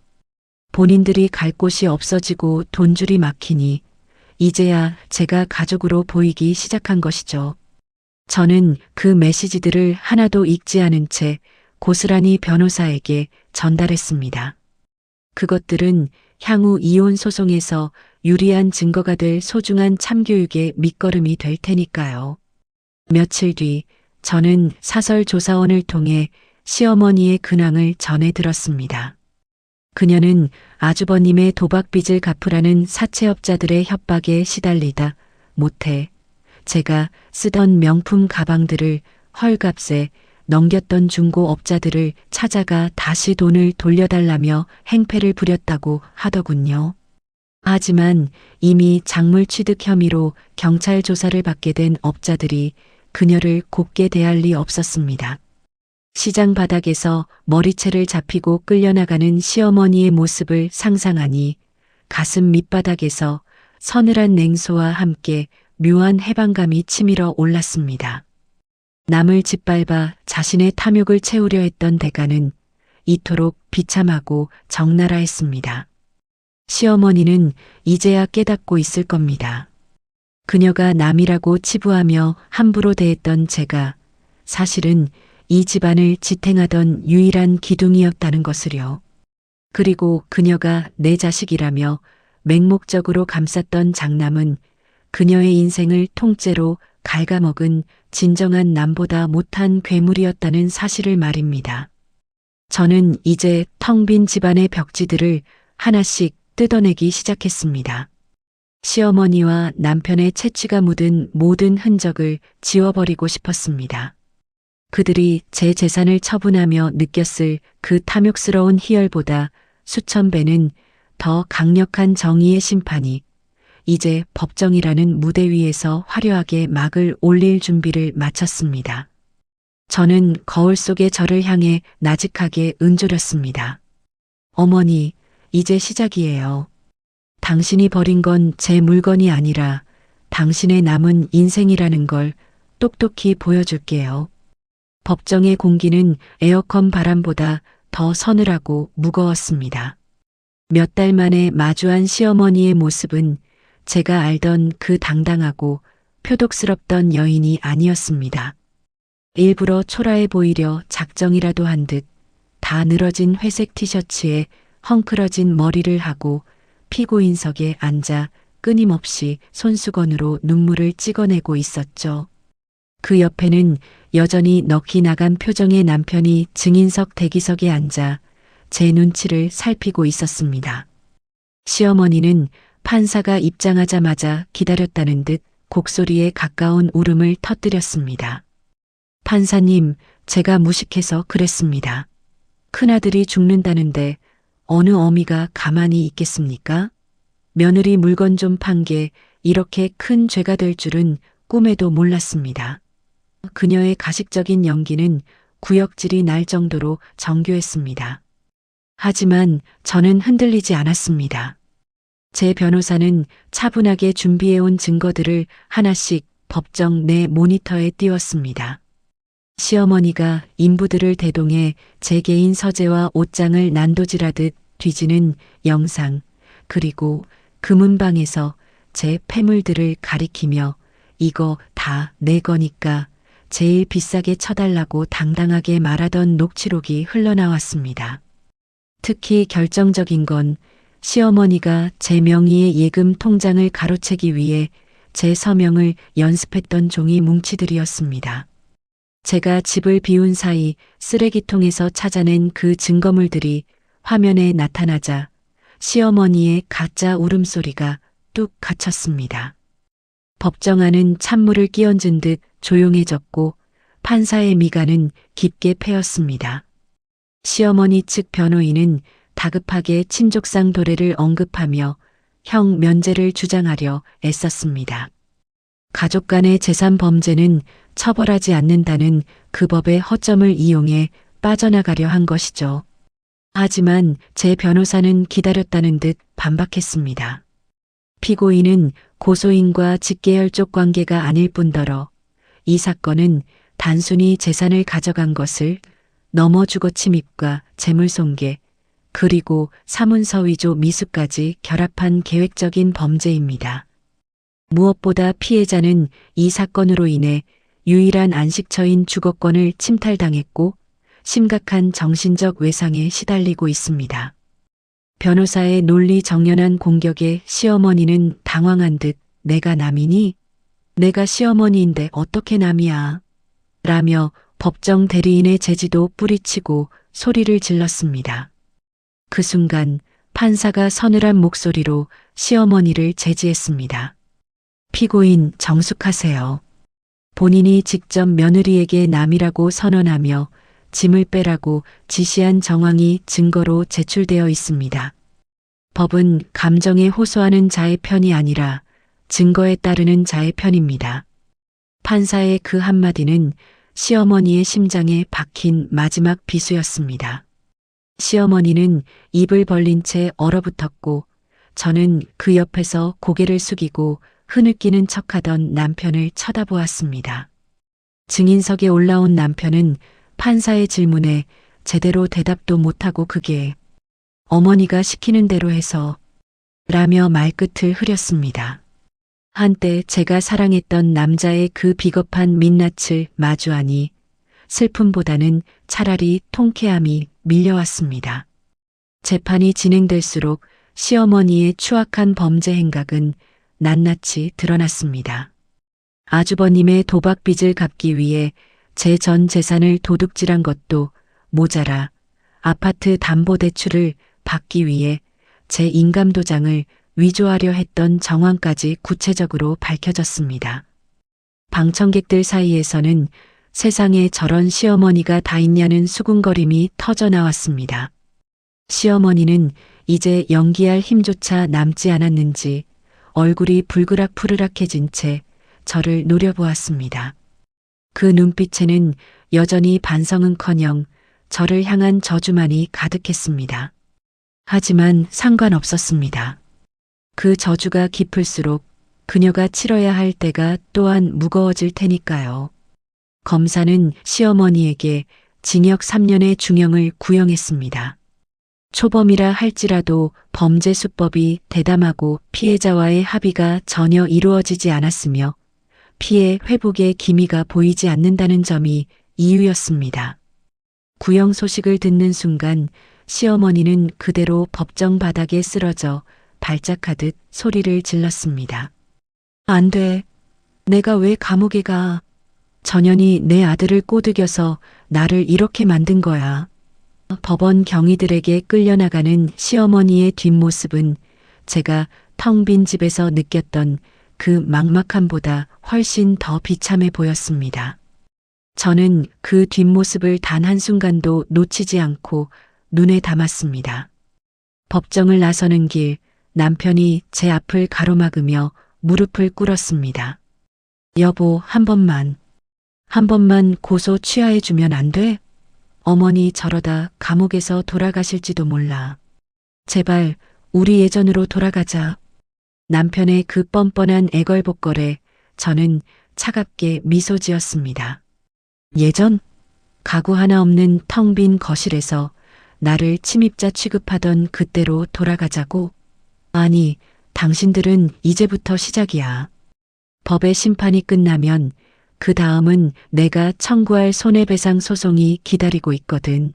본인들이 갈 곳이 없어지고 돈줄이 막히니 이제야 제가 가족으로 보이기 시작한 것이죠. 저는 그 메시지들을 하나도 읽지 않은 채 고스란히 변호사에게 전달했습니다. 그것들은 향후 이혼 소송에서 유리한 증거가 될 소중한 참교육의 밑거름이 될 테니까요. 며칠 뒤 저는 사설조사원을 통해 시어머니의 근황을 전해 들었습니다. 그녀는 아주버님의 도박빚을 갚으라는 사채업자들의 협박에 시달리다 못해 제가 쓰던 명품 가방들을 헐값에 넘겼던 중고업자들을 찾아가 다시 돈을 돌려달라며 행패를 부렸다고 하더군요. 하지만 이미 작물 취득 혐의로 경찰 조사를 받게 된 업자들이 그녀를 곱게 대할 리 없었습니다. 시장 바닥에서 머리채를 잡히고 끌려나가는 시어머니의 모습을 상상하니 가슴 밑바닥에서 서늘한 냉소와 함께 묘한 해방감이 치밀어 올랐습니다. 남을 짓밟아 자신의 탐욕을 채우려 했던 대가는 이토록 비참하고 적나라했습니다. 시어머니는 이제야 깨닫고 있을 겁니다. 그녀가 남이라고 치부하며 함부로 대했던 제가 사실은 이 집안을 지탱하던 유일한 기둥이었다는 것을요. 그리고 그녀가 내 자식이라며 맹목적으로 감쌌던 장남은 그녀의 인생을 통째로 갉아먹은 진정한 남보다 못한 괴물이었다는 사실을 말입니다. 저는 이제 텅 빈 집안의 벽지들을 하나씩 뜯어내기 시작했습니다. 시어머니와 남편의 채취가 묻은 모든 흔적을 지워버리고 싶었습니다. 그들이 제 재산을 처분하며 느꼈을 그 탐욕스러운 희열보다 수천 배는 더 강력한 정의의 심판이 이제 법정이라는 무대 위에서 화려하게 막을 올릴 준비를 마쳤습니다. 저는 거울 속의 저를 향해 나직하게 은조렸습니다. 어머니, 이제 시작이에요. 당신이 버린 건 제 물건이 아니라 당신의 남은 인생이라는 걸 똑똑히 보여줄게요. 법정의 공기는 에어컨 바람보다 더 서늘하고 무거웠습니다. 몇 달 만에 마주한 시어머니의 모습은 제가 알던 그 당당하고 표독스럽던 여인이 아니었습니다. 일부러 초라해 보이려 작정이라도 한 듯 다 늘어진 회색 티셔츠에 헝클어진 머리를 하고 피고인석에 앉아 끊임없이 손수건으로 눈물을 찍어내고 있었죠. 그 옆에는 여전히 넋이 나간 표정의 남편이 증인석 대기석에 앉아 제 눈치를 살피고 있었습니다. 시어머니는 판사가 입장하자마자 기다렸다는 듯 곡소리에 가까운 울음을 터뜨렸습니다. 판사님, 제가 무식해서 그랬습니다. 큰아들이 죽는다는데 어느 어미가 가만히 있겠습니까? 며느리 물건 좀 판 게 이렇게 큰 죄가 될 줄은 꿈에도 몰랐습니다. 그녀의 가식적인 연기는 구역질이 날 정도로 정교했습니다. 하지만 저는 흔들리지 않았습니다. 제 변호사는 차분하게 준비해온 증거들을 하나씩 법정 내 모니터에 띄웠습니다. 시어머니가 인부들을 대동해 제 개인 서재와 옷장을 난도질하듯 뒤지는 영상, 그리고 금은방에서 제 패물들을 가리키며 이거 다 내 거니까 제일 비싸게 쳐달라고 당당하게 말하던 녹취록이 흘러나왔습니다. 특히 결정적인 건 시어머니가 제 명의의 예금 통장을 가로채기 위해 제 서명을 연습했던 종이 뭉치들이었습니다. 제가 집을 비운 사이 쓰레기통에서 찾아낸 그 증거물들이 화면에 나타나자 시어머니의 가짜 울음소리가 뚝 갇혔습니다. 법정 안은 찬물을 끼얹은 듯 조용해졌고 판사의 미간은 깊게 패였습니다. 시어머니 측 변호인은 다급하게 친족상 도래를 언급하며 형 면제를 주장하려 애썼습니다. 가족 간의 재산 범죄는 처벌하지 않는다는 그 법의 허점을 이용해 빠져나가려 한 것이죠. 하지만 제 변호사는 기다렸다는 듯 반박했습니다. 피고인은 고소인과 직계혈족 관계가 아닐 뿐더러 이 사건은 단순히 재산을 가져간 것을 넘어 주거 침입과 재물손괴, 그리고 사문서 위조 미수까지 결합한 계획적인 범죄입니다. 무엇보다 피해자는 이 사건으로 인해 유일한 안식처인 주거권을 침탈당했고 심각한 정신적 외상에 시달리고 있습니다. 변호사의 논리 정연한 공격에 시어머니는 당황한 듯 내가 남이니? 내가 시어머니인데 어떻게 남이야? 라며 법정 대리인의 제지도 뿌리치고 소리를 질렀습니다. 그 순간 판사가 서늘한 목소리로 시어머니를 제지했습니다. 피고인 정숙하세요. 본인이 직접 며느리에게 남이라고 선언하며 짐을 빼라고 지시한 정황이 증거로 제출되어 있습니다. 법은 감정에 호소하는 자의 편이 아니라 증거에 따르는 자의 편입니다. 판사의 그 한마디는 시어머니의 심장에 박힌 마지막 비수였습니다. 시어머니는 입을 벌린 채 얼어붙었고 저는 그 옆에서 고개를 숙이고 흐느끼는 척하던 남편을 쳐다보았습니다. 증인석에 올라온 남편은 판사의 질문에 제대로 대답도 못하고 그게 어머니가 시키는 대로 해서 라며 말끝을 흐렸습니다. 한때 제가 사랑했던 남자의 그 비겁한 민낯을 마주하니 슬픔보다는 차라리 통쾌함이 밀려왔습니다. 재판이 진행될수록 시어머니의 추악한 범죄 행각은 낱낱이 드러났습니다. 아주버님의 도박 빚을 갚기 위해 제 전 재산을 도둑질한 것도 모자라 아파트 담보대출을 받기 위해 제 인감도장을 위조하려 했던 정황까지 구체적으로 밝혀졌습니다. 방청객들 사이에서는 세상에 저런 시어머니가 다 있냐는 수군거림이 터져나왔습니다. 시어머니는 이제 연기할 힘조차 남지 않았는지 얼굴이 불그락푸르락해진 채 저를 노려보았습니다. 그 눈빛에는 여전히 반성은커녕 저를 향한 저주만이 가득했습니다. 하지만 상관없었습니다. 그 저주가 깊을수록 그녀가 치러야 할 때가 또한 무거워질 테니까요. 검사는 시어머니에게 징역 3년의 중형을 구형했습니다. 초범이라 할지라도 범죄 수법이 대담하고 피해자와의 합의가 전혀 이루어지지 않았으며 피해 회복의 기미가 보이지 않는다는 점이 이유였습니다. 구형 소식을 듣는 순간 시어머니는 그대로 법정 바닥에 쓰러져 발작하듯 소리를 질렀습니다. 안 돼. 내가 왜 감옥에 가? 전현이 내 아들을 꼬드겨서 나를 이렇게 만든 거야. 법원 경위들에게 끌려나가는 시어머니의 뒷모습은 제가 텅 빈 집에서 느꼈던 그 막막함보다 훨씬 더 비참해 보였습니다. 저는 그 뒷모습을 단 한순간도 놓치지 않고 눈에 담았습니다. 법정을 나서는 길, 남편이 제 앞을 가로막으며 무릎을 꿇었습니다. 여보, 한 번만 고소 취하해주면 안 돼? 어머니 저러다 감옥에서 돌아가실지도 몰라. 제발 우리 예전으로 돌아가자. 남편의 그 뻔뻔한 애걸복걸에 저는 차갑게 미소 지었습니다. 예전? 가구 하나 없는 텅 빈 거실에서 나를 침입자 취급하던 그때로 돌아가자고? 아니, 당신들은 이제부터 시작이야. 법의 심판이 끝나면 그 다음은 내가 청구할 손해배상 소송이 기다리고 있거든.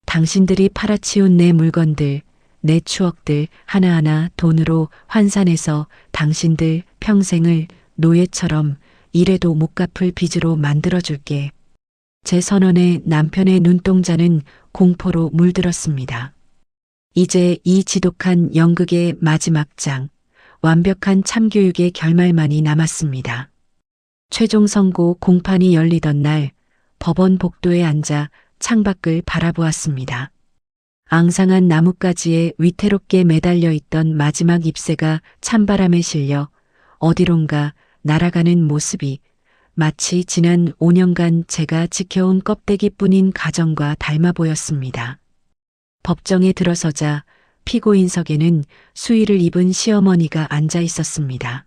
당신들이 팔아치운 내 물건들, 내 추억들 하나하나 돈으로 환산해서 당신들 평생을 노예처럼 이래도 못 갚을 빚으로 만들어줄게. 제 선언에 남편의 눈동자는 공포로 물들었습니다. 이제 이 지독한 연극의 마지막 장, 완벽한 참교육의 결말만이 남았습니다. 최종 선고 공판이 열리던 날 법원 복도에 앉아 창밖을 바라보았습니다. 앙상한 나뭇가지에 위태롭게 매달려 있던 마지막 잎새가 찬바람에 실려 어디론가 날아가는 모습이 마치 지난 5년간 제가 지켜온 껍데기뿐인 가정과 닮아 보였습니다. 법정에 들어서자 피고인석에는 수의를 입은 시어머니가 앉아 있었습니다.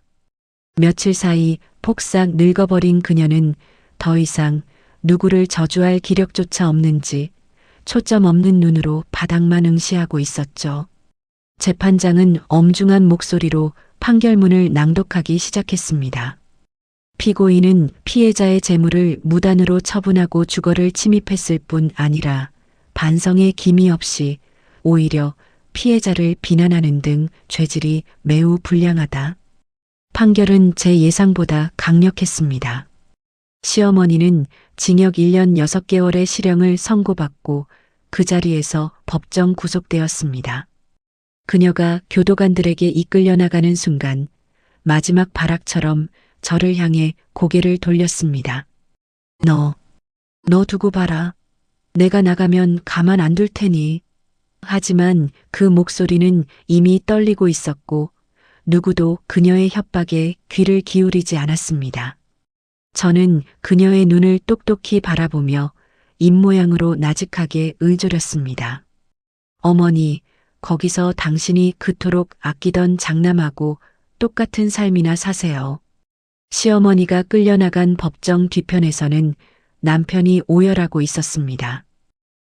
며칠 사이 폭삭 늙어버린 그녀는 더 이상 누구를 저주할 기력조차 없는지 초점 없는 눈으로 바닥만 응시하고 있었죠. 재판장은 엄중한 목소리로 판결문을 낭독하기 시작했습니다. 피고인은 피해자의 재물을 무단으로 처분하고 주거를 침입했을 뿐 아니라 반성의 기미 없이 오히려 피해자를 비난하는 등 죄질이 매우 불량하다. 판결은 제 예상보다 강력했습니다. 시어머니는 징역 1년 6개월의 실형을 선고받고 그 자리에서 법정 구속되었습니다. 그녀가 교도관들에게 이끌려 나가는 순간 마지막 발악처럼 저를 향해 고개를 돌렸습니다. 너 두고 봐라. 내가 나가면 가만 안 둘 테니. 하지만 그 목소리는 이미 떨리고 있었고 누구도 그녀의 협박에 귀를 기울이지 않았습니다. 저는 그녀의 눈을 똑똑히 바라보며 입모양으로 나직하게 의조렸습니다. 어머니, 거기서 당신이 그토록 아끼던 장남하고 똑같은 삶이나 사세요. 시어머니가 끌려나간 법정 뒤편에서는 남편이 오열하고 있었습니다.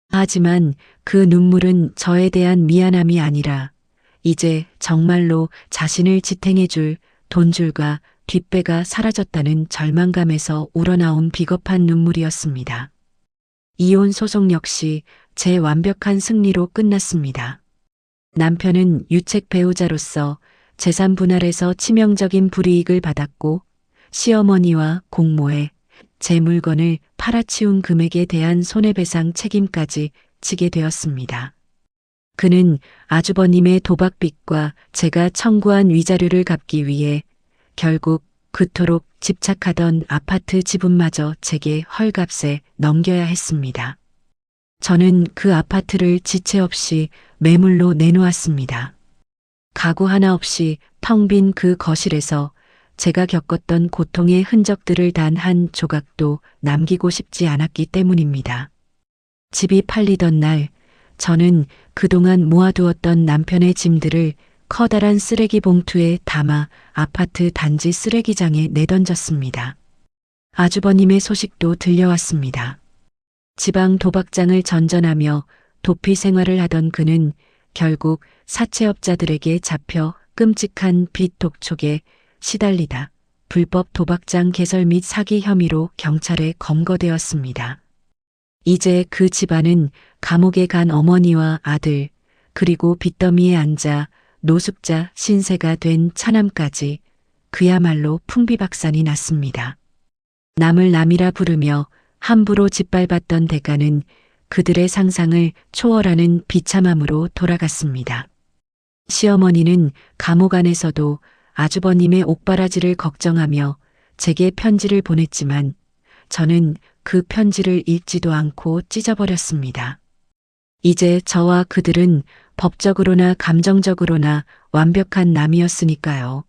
하지만 그 눈물은 저에 대한 미안함이 아니라 이제 정말로 자신을 지탱해줄 돈줄과 뒷배가 사라졌다는 절망감에서 우러나온 비겁한 눈물이었습니다. 이혼 소송 역시 제 완벽한 승리로 끝났습니다. 남편은 유책 배우자로서 재산 분할에서 치명적인 불이익을 받았고 시어머니와 공모해 제 물건을 팔아치운 금액에 대한 손해배상 책임까지 지게 되었습니다. 그는 아주버님의 도박빚과 제가 청구한 위자료를 갚기 위해 결국 그토록 집착하던 아파트 지분마저 제게 헐값에 넘겨야 했습니다. 저는 그 아파트를 지체 없이 매물로 내놓았습니다. 가구 하나 없이 텅 빈 그 거실에서 제가 겪었던 고통의 흔적들을 단 한 조각도 남기고 싶지 않았기 때문입니다. 집이 팔리던 날 저는 그동안 모아두었던 남편의 짐들을 커다란 쓰레기 봉투에 담아 아파트 단지 쓰레기장에 내던졌습니다. 아주버님의 소식도 들려왔습니다. 지방 도박장을 전전하며 도피 생활을 하던 그는 결국 사채업자들에게 잡혀 끔찍한 빚 독촉에 시달리다 불법 도박장 개설 및 사기 혐의로 경찰에 검거되었습니다. 이제 그 집안은 감옥에 간 어머니와 아들, 그리고 빚더미에 앉아 노숙자 신세가 된 처남까지 그야말로 풍비박산이 났습니다. 남을 남이라 부르며 함부로 짓밟았던 대가는 그들의 상상을 초월하는 비참함으로 돌아갔습니다. 시어머니는 감옥 안에서도 아주버님의 옥바라지를 걱정하며 제게 편지를 보냈지만 저는 그 편지를 읽지도 않고 찢어버렸습니다. 이제 저와 그들은 법적으로나 감정적으로나 완벽한 남이었으니까요.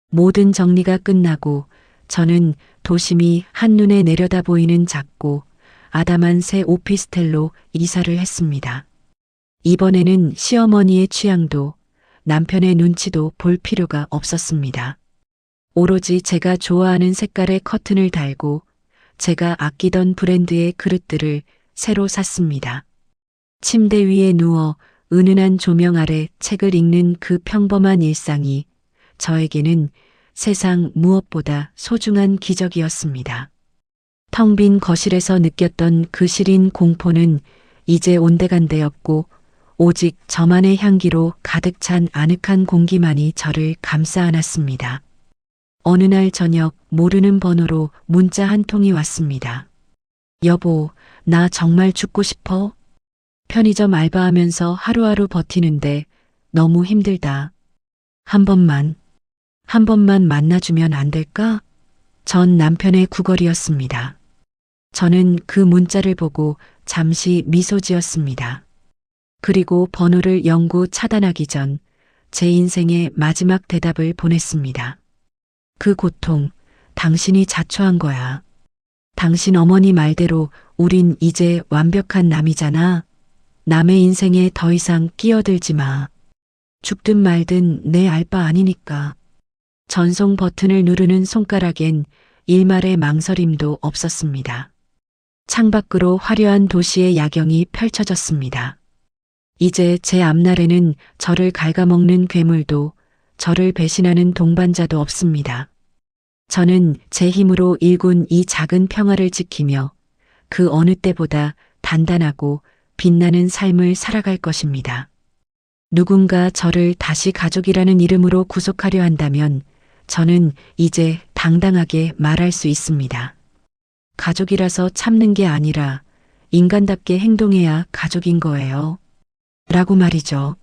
모든 정리가 끝나고 저는 도심이 한눈에 내려다 보이는 작고 아담한 새 오피스텔로 이사를 했습니다. 이번에는 시어머니의 취향도 남편의 눈치도 볼 필요가 없었습니다. 오로지 제가 좋아하는 색깔의 커튼을 달고 제가 아끼던 브랜드의 그릇들을 새로 샀습니다. 침대 위에 누워 은은한 조명 아래 책을 읽는 그 평범한 일상이 저에게는 세상 무엇보다 소중한 기적이었습니다. 텅 빈 거실에서 느꼈던 그 시린 공포는 이제 온데간데였고 오직 저만의 향기로 가득 찬 아늑한 공기만이 저를 감싸 안았습니다. 어느 날 저녁 모르는 번호로 문자 한 통이 왔습니다. 여보, 나 정말 죽고 싶어. 편의점 알바하면서 하루하루 버티는데 너무 힘들다. 한 번만 만나주면 안 될까? 전 남편의 구걸이었습니다. 저는 그 문자를 보고 잠시 미소 지었습니다. 그리고 번호를 영구 차단하기 전 제 인생의 마지막 대답을 보냈습니다. 그 고통, 당신이 자초한 거야. 당신 어머니 말대로 우린 이제 완벽한 남이잖아. 남의 인생에 더 이상 끼어들지 마. 죽든 말든 내 알 바 아니니까. 전송 버튼을 누르는 손가락엔 일말의 망설임도 없었습니다. 창밖으로 화려한 도시의 야경이 펼쳐졌습니다. 이제 제 앞날에는 저를 갉아먹는 괴물도 저를 배신하는 동반자도 없습니다. 저는 제 힘으로 일군 이 작은 평화를 지키며 그 어느 때보다 단단하고 빛나는 삶을 살아갈 것입니다. 누군가 저를 다시 가족이라는 이름으로 구속하려 한다면 저는 이제 당당하게 말할 수 있습니다. 가족이라서 참는 게 아니라 인간답게 행동해야 가족인 거예요. 라고 말이죠.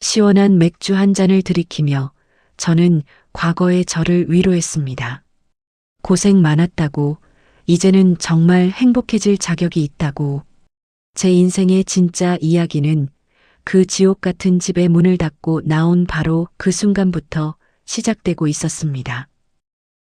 시원한 맥주 한 잔을 들이키며 저는 과거의 저를 위로했습니다. 고생 많았다고, 이제는 정말 행복해질 자격이 있다고. 제 인생의 진짜 이야기는 그 지옥 같은 집의 문을 닫고 나온 바로 그 순간부터 시작되고 있었습니다.